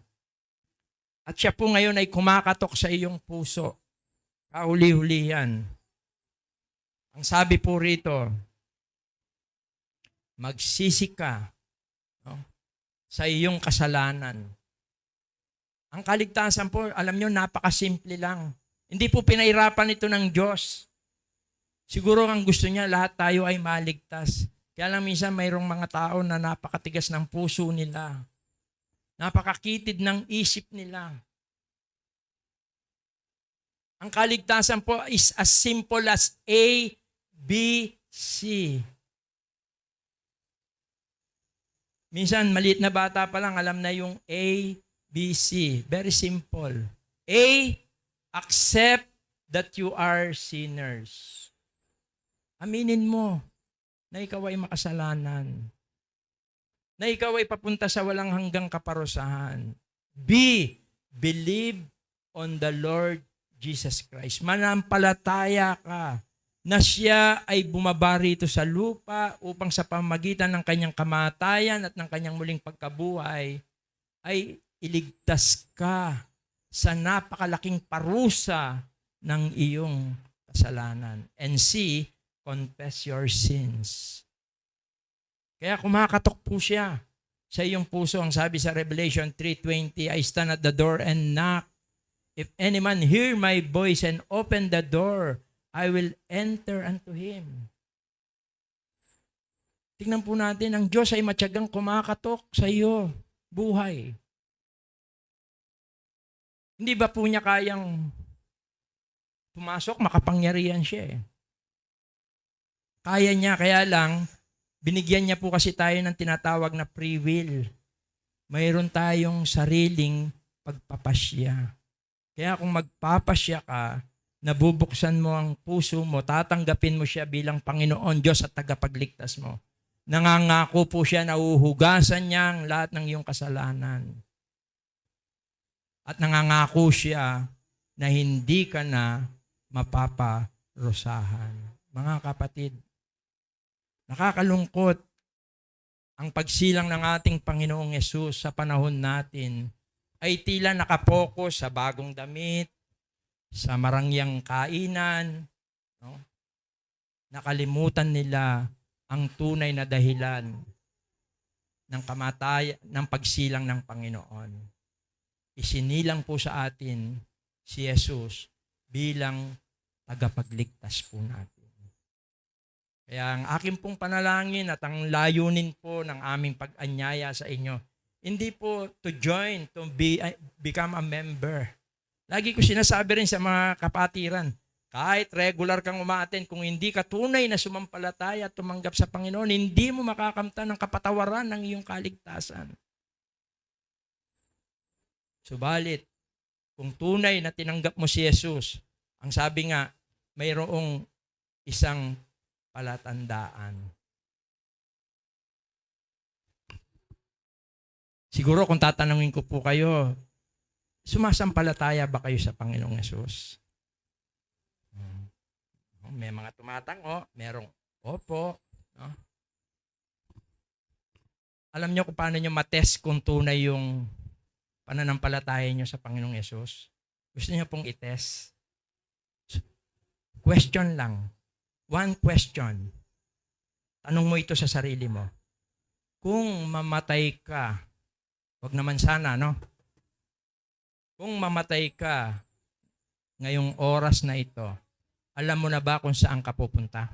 At siya po ngayon ay kumakatok sa iyong puso. Kahuli-hulihan. Ang sabi po rito, magsisi ka, no, sa iyong kasalanan. Ang kaligtasan po, alam nyo, napakasimple lang. Hindi po pinahirapan ito ng Diyos. Siguro ang gusto niya, lahat tayo ay maligtas. Kaya lang minsan mayroong mga tao na napakatigas ng puso nila. Napakakitid ng isip nila. Ang kaligtasan po is as simple as A, B, C. Minsan, maliit na bata pa lang, alam na yung A, B, C. Very simple. A, accept that you are sinners. Aminin mo na ikaw ay makasalanan. Na ikaw ay papunta sa walang hanggang kaparusahan. B, believe on the Lord Jesus Christ. Manampalataya ka na siya ay bumaba rito sa lupa upang sa pamamagitan ng kanyang kamatayan at ng kanyang muling pagkabuhay ay iligtas ka sa napakalaking parusa ng iyong kasalanan. And C, confess your sins. Kaya kumakatok po siya sa iyong puso. Ang sabi sa Revelation 3:20, I stand at the door and knock. If any man hear my voice and open the door, I will enter unto him. Tingnan po natin, ang Diyos ay matyagang kumakatok sa iyo, buhay. Hindi ba po niya kayang pumasok? Makapangyarihan siya eh. Kaya niya, kaya lang, binigyan niya po kasi tayo ng tinatawag na free will. Mayroon tayong sariling pagpapasya. Kaya kung magpapasya ka, nabubuksan mo ang puso mo, tatanggapin mo siya bilang Panginoon, Diyos at tagapagligtas mo. Nangangako po siya na uhugasan niya ang lahat ng iyong kasalanan. At nangangako siya na hindi ka na mapaparusahan. Mga kapatid, nakakalungkot ang pagsilang ng ating Panginoong Yesus sa panahon natin ay tila nakapokus sa bagong damit, sa marangyang kainan, no? Nakalimutan nila ang tunay na dahilan ng ng pagsilang ng Panginoon. Isinilang po sa atin si Jesus bilang tagapagligtas po natin. Kaya ang aking pong panalangin at ang layunin po ng aming pag-anyaya sa inyo, hindi po to join, to become a member. Lagi ko sinasabi rin sa mga kapatiran, kahit regular kang umaattend, kung hindi ka tunay na sumampalataya at tumanggap sa Panginoon, hindi mo makakamtan ng kapatawaran ng iyong kaligtasan. Subalit, kung tunay na tinanggap mo si Jesus, ang sabi nga, mayroong isang palatandaan. Siguro kung tatanungin ko po kayo, sumasampalataya ba kayo sa Panginoong Jesus? May mga tumatango, merong opo. No? Alam niyo kung paano niyo matest kung tunay yung pananampalataya niyo sa Panginoong Yesus? Gusto niyo pong itest? Question lang. One question. Tanong mo ito sa sarili mo. Kung mamatay ka, wag naman sana, no? Kung mamatay ka ngayong oras na ito, alam mo na ba kung saan ka pupunta?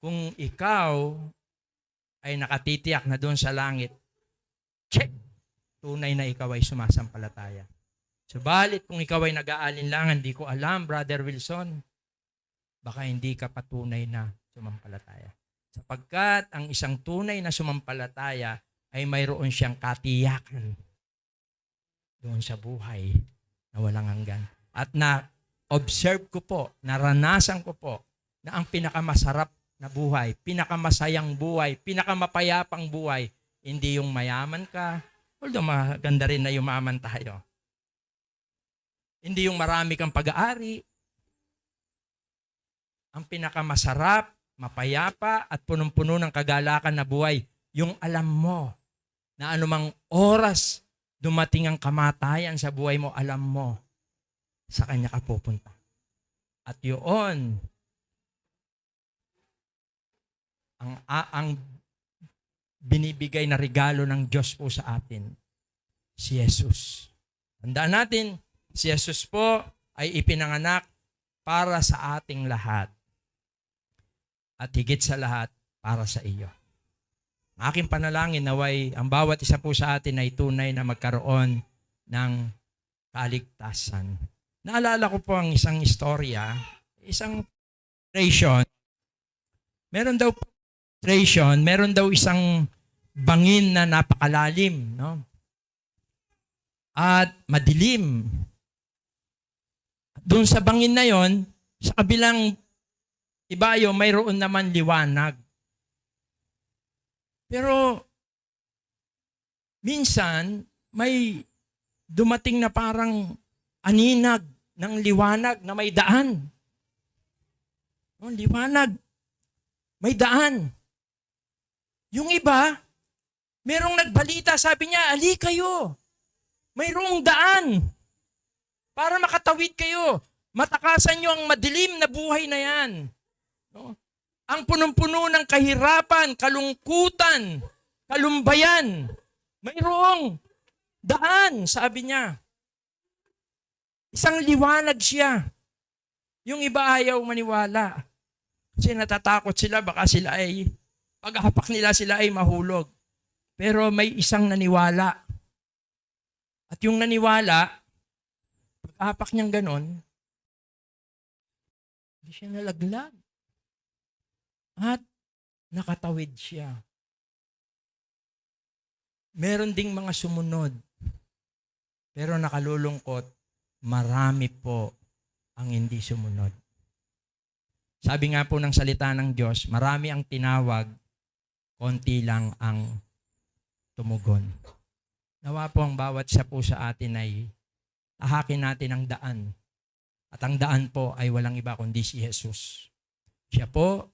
Kung ikaw ay nakatitiyak na doon sa langit, check! Tunay na ikaw ay sumasampalataya. Subalit kung ikaw ay nag-aalinlangan, di ko alam, Brother Wilson, baka hindi ka patunay na sumampalataya. Sapagkat ang isang tunay na sumampalataya ay mayroon siyang katiyakan doon sa buhay na walang hanggan. At na-observe ko po, naranasan ko po na ang pinakamasarap na buhay, pinakamasayang buhay, pinakamapayapang buhay, hindi yung mayaman ka, although maganda rin na yumaman tayo. Hindi yung marami kang pag-aari. Ang pinakamasarap, mapayapa at punong-puno ng kagalakan na buhay, yung alam mo na anumang oras dumating ang kamatayan sa buhay mo, alam mo sa Kanya ka pupunta. At yun, ang binibigay na regalo ng Diyos po sa atin, si Jesus. Tandaan natin, si Jesus po ay ipinanganak para sa ating lahat. At higit sa lahat, para sa iyo. Ang aking panalangin naway ang bawat isa po sa atin ay tunay na magkaroon ng kaligtasan. Naalala ko po ang isang istorya, isang illustration. Meron daw isang bangin na napakalalim, no? At madilim. Doon sa bangin na yon, sa kabilang ibayo, mayroon naman liwanag. Pero minsan may dumating na parang aninag ng liwanag na may daan. Oh, liwanag. May daan. Yung iba, merong nagbalita, sabi niya, ali kayo. Mayroong daan para makatawid kayo. Matakasan niyo ang madilim na buhay na yan. No? Ang punong-puno ng kahirapan, kalungkutan, kalumbayan. Mayroong daan, sabi niya. Isang liwanag siya. Yung iba ayaw maniwala. Kasi natatakot sila, baka sila ay, paghahapak nila sila ay mahulog. Pero may isang naniwala. At yung naniwala, paghahapak niyang ganon, hindi siya nalaglag. At nakatawid siya. Meron ding mga sumunod. Pero nakalulungkot, marami po ang hindi sumunod. Sabi nga po ng salita ng Diyos, marami ang tinawag, konti lang ang tumugon. Nawa po ang bawat isa po sa atin ay tahakin natin ang daan. At ang daan po ay walang iba kundi si Jesus. Siya po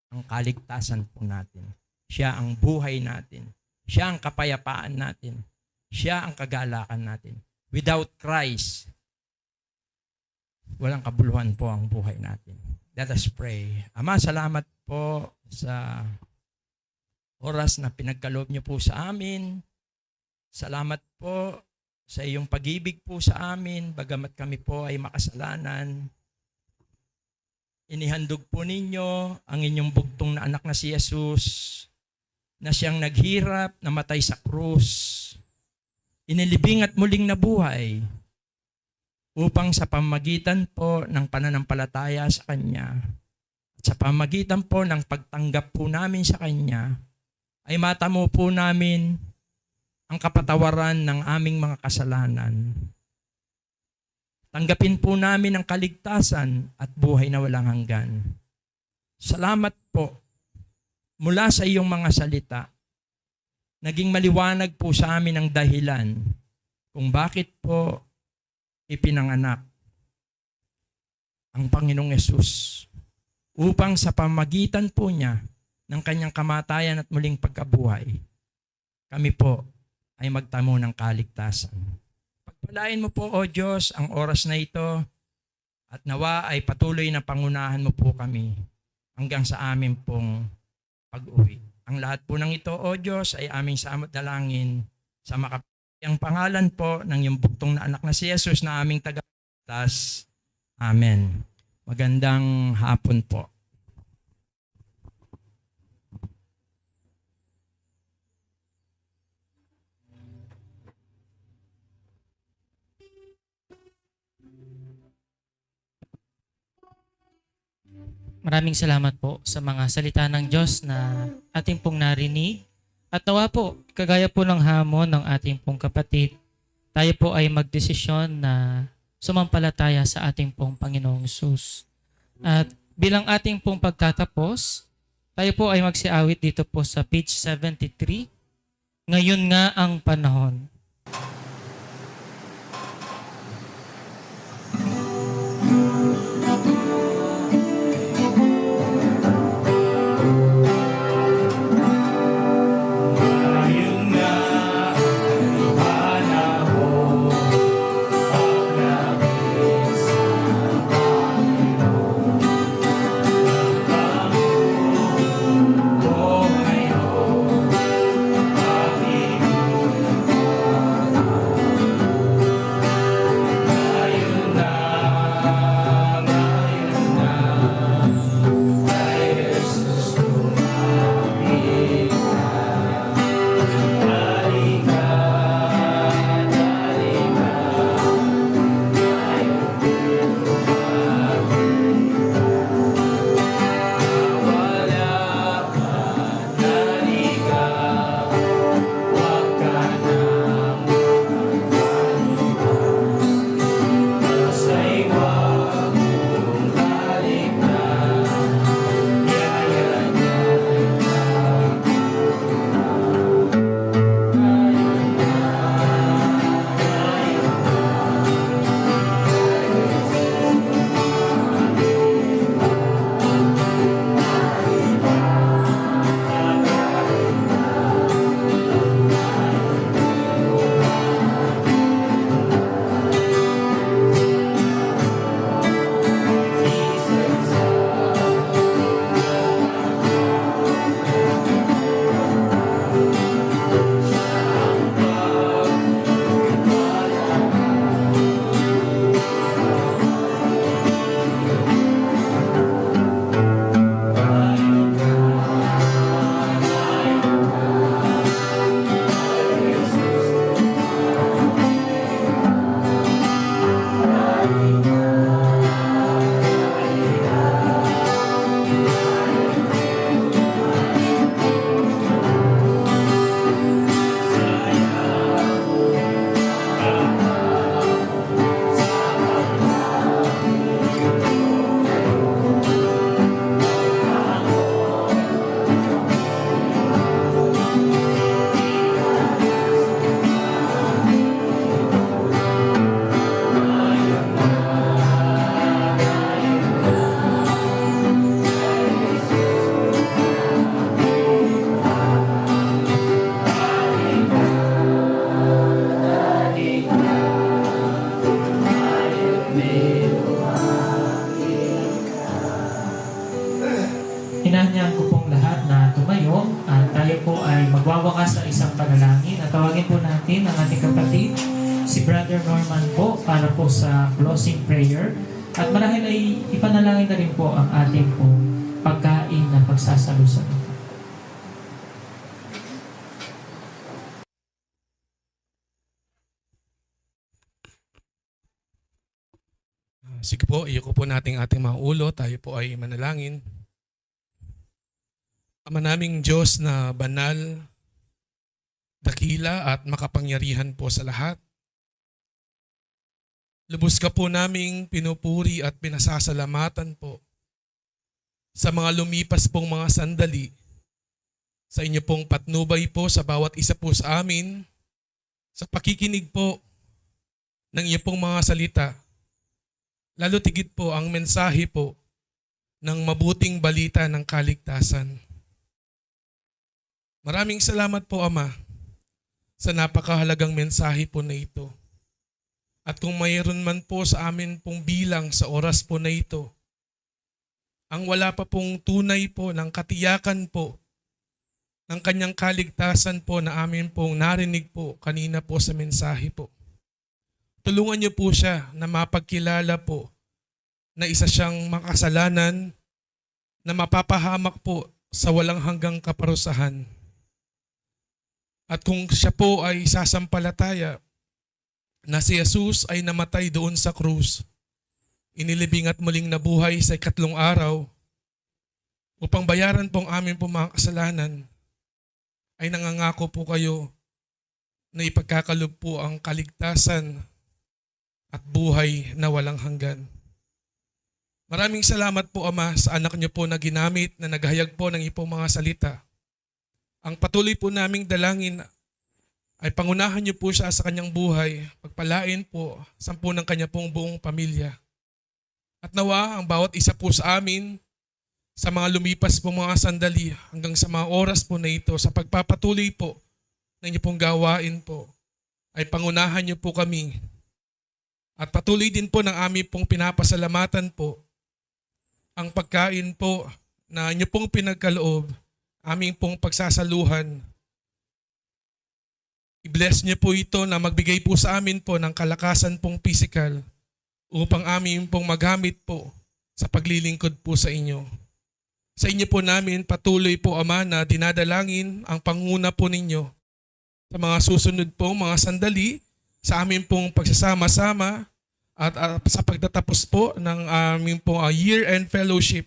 ang kaligtasan po natin. Siya ang buhay natin. Siya ang kapayapaan natin. Siya ang kagalakan natin. Without Christ, walang kabuluhan po ang buhay natin. Let us pray. Ama, salamat po sa oras na pinagkaloob niyo po sa amin. Salamat po sa iyong pag-ibig po sa amin, bagamat kami po ay makasalanan. Inihandog po ninyo ang inyong bugtong na anak na si Jesus, na siyang naghirap, namatay sa krus, inilibing at muling nabuhay, upang sa pamagitan po ng pananampalataya sa Kanya, at sa pamagitan po ng pagtanggap po namin sa Kanya, ay matamo po namin ang kapatawaran ng aming mga kasalanan. Tanggapin po namin ang kaligtasan at buhay na walang hanggan. Salamat po mula sa iyong mga salita. Naging maliwanag po sa amin ang dahilan kung bakit po ipinanganak ang Panginoong Yesus upang sa pamagitan po niya ng kanyang kamatayan at muling pagkabuhay, kami po ay magtamo ng kaligtasan. Pagpalain mo po, O Diyos, ang oras na ito at nawa ay patuloy na pangunahan mo po kami hanggang sa amin pong pag-uwi. Ang lahat po ng ito, O Diyos, ay aming samot dalangin sa makapagpalang pangalan po ng iyong buktong na anak na si Jesus na aming tagapagligtas. Amen. Magandang hapon po. Maraming salamat po sa mga salita ng Diyos na ating pong narinig. At nawa po, kagaya po ng hamon ng ating pong kapatid, tayo po ay magdesisyon na sumampalataya sa ating pong Panginoong Hesus. At bilang ating pong pagtatapos, tayo po ay magsiawit dito po sa page 73. Ngayon nga ang panahon. pong lahat na tumayo at tayo po ay magwawakas sa isang panalangin at tawagin po natin ang ating kapatid, si Brother Norman po para po sa closing prayer at marahil ay ipanalangin na rin po ang ating po pagkain na pagsasalusalo. Sige po, iyuko po natin ating mga ulo. Tayo po ay manalangin. Ama naming Diyos na banal, dakila at makapangyarihan po sa lahat. Lubos ka po naming pinupuri at pinasasalamatan po sa mga lumipas pong mga sandali, sa inyo pong patnubay po sa bawat isa po sa amin, sa pakikinig po ng inyo pong mga salita. Lalo tigit po ang mensahe po ng mabuting balita ng kaligtasan. Maraming salamat po, Ama, sa napakahalagang mensahe po na ito. At kung mayroon man po sa amin pong bilang sa oras po na ito, ang wala pa pong tunay po ng katiyakan po ng kanyang kaligtasan po na amin pong narinig po kanina po sa mensahe po. Tulungan niyo po siya na mapagkilala po na isa siyang makasalanan na mapapahamak po sa walang hanggang kaparusahan. At kung siya po ay sasampalataya na si Jesus ay namatay doon sa krus, inilibing at muling nabuhay sa ikatlong araw upang bayaran po ang aming pong mga kasalanan, ay nangangako po kayo na ipagkakalob po ang kaligtasan at buhay na walang hanggan. Maraming salamat po, Ama, sa anak niyo po na ginamit na naghayag po ng ipong mga salita. Ang patuloy po naming dalangin ay pangunahan niyo po siya sa kanyang buhay, pagpalain po sampu ng kanya pong buong pamilya. At nawa ang bawat isa po sa amin sa mga lumipas po mga sandali hanggang sa mga oras po na ito sa pagpapatuloy po ng inyo pong gawain po, ay pangunahan niyo po kami. At patuloy din po ng aming pong pinapasalamatan po ang pagkain po na inyo pong pinagkaloob, aming pong pagsasaluhan. I-bless niyo po ito na magbigay po sa amin po ng kalakasan pong physical upang aming pong magamit po sa paglilingkod po sa inyo. Sa inyo po namin patuloy po, Ama, na dinadalangin ang panguna po ninyo sa mga susunod po mga sandali sa amin pong pagsasama-sama at sa pagtatapos po ng aming pong year-end fellowship.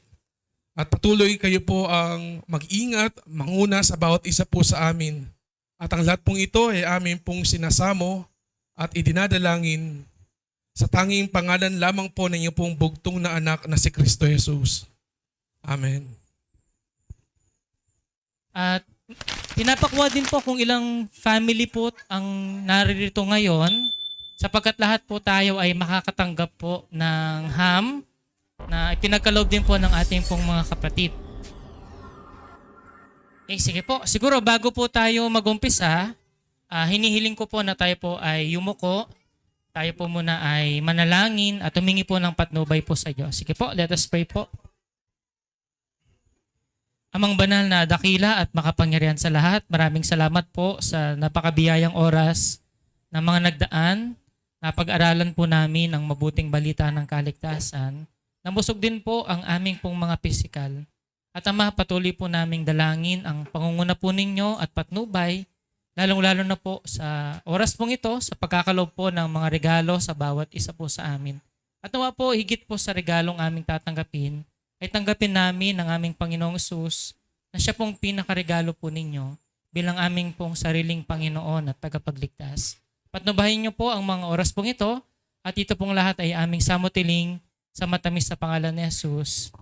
At patuloy kayo po ang mag-ingat, manguna sa bawat isa po sa amin. At ang lahat pong ito ay amin pong sinasamo at idinadalangin sa tanging pangalan lamang po ng inyong pong bugtong na anak na si Kristo Jesus. Amen. At pinapakwa din po kung ilang family po ang naririto ngayon sapagkat lahat po tayo ay makakatanggap po ng ham na ipinagkaloob din po ng ating pong mga kapatid. Okay, sige po. Siguro bago po tayo mag-umpisa, hinihiling ko po na tayo po ay yumuko. Tayo po muna ay manalangin at humingi po ng patnubay po sa Diyos. Sige po, let us pray po. Amang banal na dakila at makapangyarihan sa lahat, maraming salamat po sa napakabiyayang oras na mga nagdaan. Napag-aralan po namin ang mabuting balita ng kaligtasan. Nambusog din po ang aming pong mga pisikal. At Ama, patuloy po naming dalangin ang pangunguna po ninyo at patnubay, lalong-lalo na po sa oras pong ito, sa pagkakaloob po ng mga regalo sa bawat isa po sa amin. At nawa po, higit po sa regalong aming tatanggapin, ay tanggapin namin ang aming Panginoong Hesus na siya pong pinakaregalo po ninyo bilang aming pong sariling Panginoon at tagapagligtas. Patnubahin niyo po ang mga oras pong ito at ito pong lahat ay aming samutiling sa matamis na pangalan ni Jesus.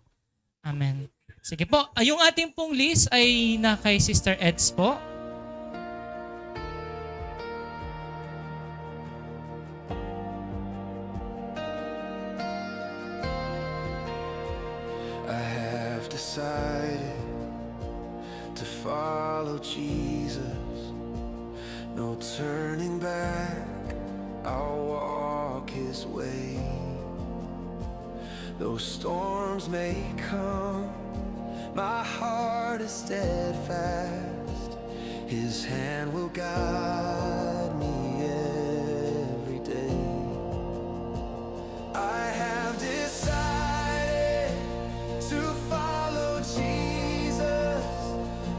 Amen. Sige po, yung ating pong list ay na kay Sister Eds po. I have decided to follow Jesus. No turning back, I'll walk His way. Though storms may come my heart is steadfast. His hand will guide me every day. I have decided to follow Jesus.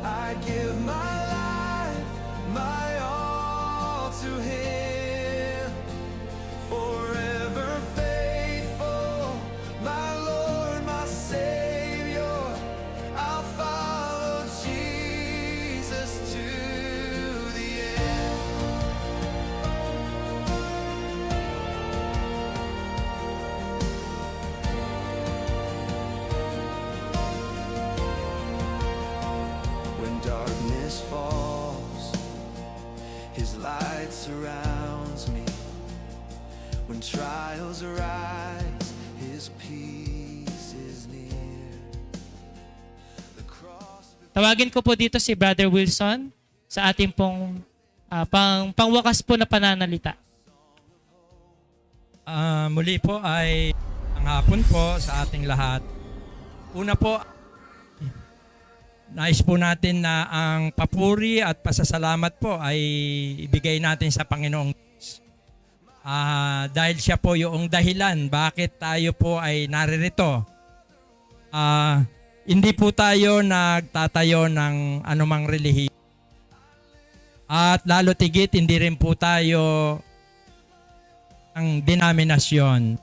I give my life, my all to Him. Forever faithful, my Lord, my Savior. I'll follow Jesus to the end. When darkness falls, His light surrounds me. When trials arise, His peace is near. The cross Tawagin ko po dito si Brother Wilson sa ating pong pangwakas po na pananalita. Muli po ay ang hapon po sa ating lahat. Una po, nais po natin na ang papuri at pasasalamat po ay ibigay natin sa Panginoong Diyos. Dahil siya po yung dahilan bakit tayo po ay naririto. Hindi po tayo nagtatayo ng anumang relihiyon. At lalo tigit, hindi rin po tayo ang denominasyon.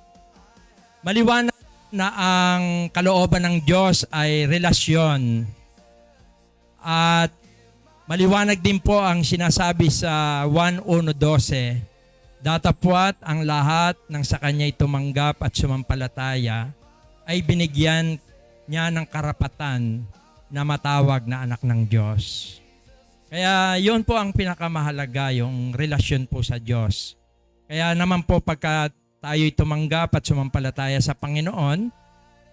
Maliwanag na ang kalooban ng Diyos ay relasyon. At maliwanag din po ang sinasabi sa 1:1:12. Datapwat ang lahat ng sa Kanya'y tumanggap at sumampalataya ay binigyan niya ng karapatan na matawag na anak ng Diyos. Kaya yun po ang pinakamahalaga, yung relasyon po sa Diyos. Kaya naman po pagka tayo'y tumanggap at sumampalataya sa Panginoon,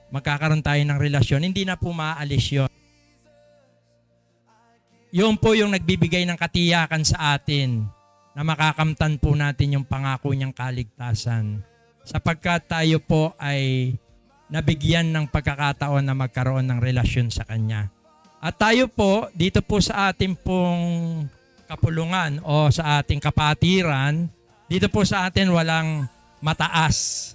magkakaroon tayo ng relasyon, hindi na po maaalis yun. Yun po yung nagbibigay ng katiyakan sa atin na makakamtan po natin yung pangako niyang kaligtasan. Sapagkat tayo po ay nabigyan ng pagkakataon na magkaroon ng relasyon sa Kanya. At tayo po, dito po sa ating pong kapulungan o sa ating kapatiran, dito po sa atin walang mataas.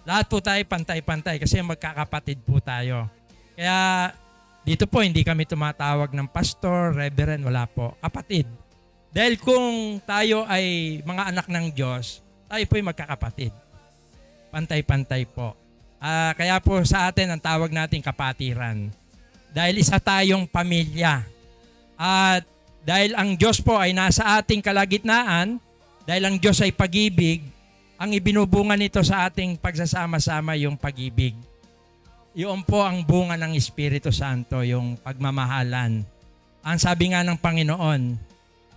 Lahat po tayo pantay-pantay kasi magkakapatid po tayo. Kaya dito po hindi kami tumatawag ng pastor, reverend, wala po. Kapatid. Dahil kung tayo ay mga anak ng Diyos, tayo po ay magkakapatid. Pantay-pantay po. Kaya po sa atin ang tawag natin kapatiran. Dahil isa tayong pamilya. At dahil ang Diyos po ay nasa ating kalagitnaan, dahil ang Diyos ay pag-ibig, ang ibinubunga nito sa ating pagsasama-sama yung pag-ibig. Yun po ang bunga ng Espiritu Santo, yung pagmamahalan. Ang sabi nga ng Panginoon,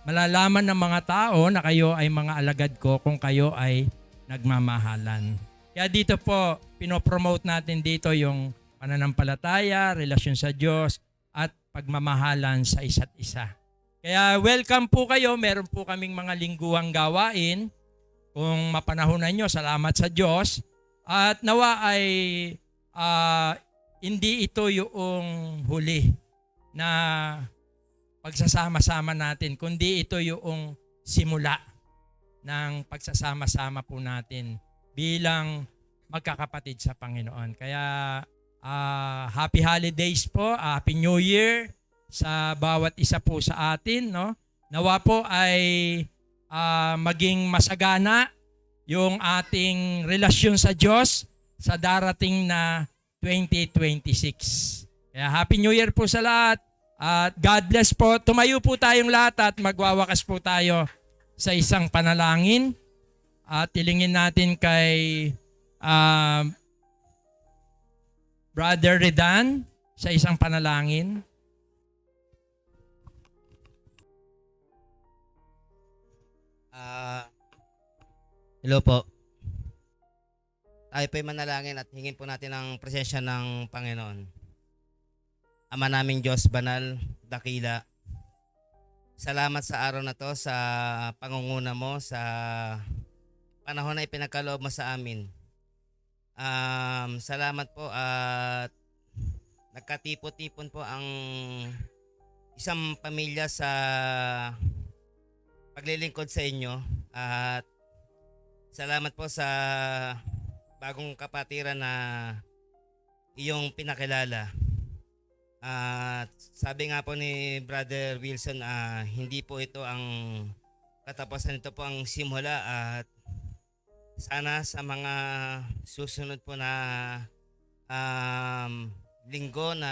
malalaman ng mga tao na kayo ay mga alagad ko kung kayo ay nagmamahalan. Kaya dito po, pinopromote natin dito yung pananampalataya, relasyon sa Diyos, at pagmamahalan sa isa't isa. Kaya welcome po kayo. Meron po kaming mga lingguhang gawain. Kung mapanahonan nyo, salamat sa Diyos. At nawa ay hindi ito yung huli na pagsasama-sama natin, kundi ito yung simula ng pagsasama-sama po natin bilang magkakapatid sa Panginoon. Kaya happy holidays po, happy New Year sa bawat isa po sa atin, no? Nawa po ay maging masagana yung ating relasyon sa Diyos sa darating na 2026. Kaya happy New Year po sa lahat at God bless po. Tumayo po tayong lahat at magwawakas po tayo sa isang panalangin at tilingin natin kay Brother Redan sa isang panalangin. Hello po. Tayo po'y manalangin at hingin po natin ang presensya ng Panginoon. Ama naming Diyos, banal, dakila. Salamat sa araw na to, sa pangunguna mo, sa panahon na ipinagkaloob mo sa amin. Salamat po at nagkatipon-tipon po ang isang pamilya sa paglilingkod sa inyo at salamat po sa bagong kapatiran na iyong pinakilala. At sabi nga po ni Brother Wilson, hindi po ito ang katapusan, ito po ang simula at sana sa mga susunod po na linggo na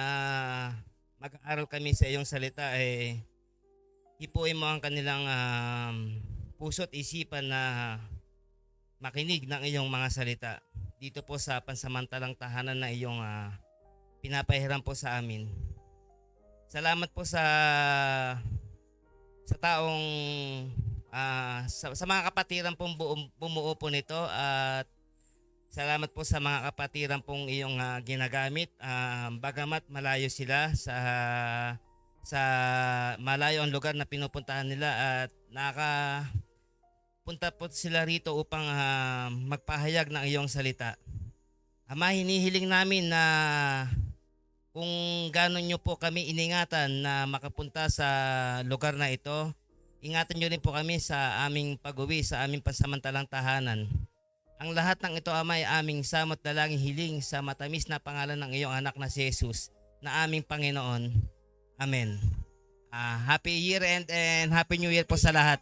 mag-aaral kami sa iyong salita hipuin mo ang kanilang puso't isipan na makinig ng iyong mga salita dito po sa pansamantalang tahanan na iyong pinapahiram po sa amin. Salamat po sa taong sa mga kapatiran pong bumuo po nito at salamat po sa mga kapatiran pong iyong ginagamit. Bagamat malayo sila sa malayo ang lugar na pinupuntahan nila at punta po sila rito upang magpahayag ng iyong salita. Ama, hinihiling namin na kung gano'n nyo po kami iningatan na makapunta sa lugar na ito, ingatan nyo rin po kami sa aming pag-uwi, sa aming pansamantalang tahanan. Ang lahat ng ito, Ama, ay aming samot dalangin hiling sa matamis na pangalan ng iyong anak na si Jesus na aming Panginoon. Amen. Happy year end and Happy New Year po sa lahat.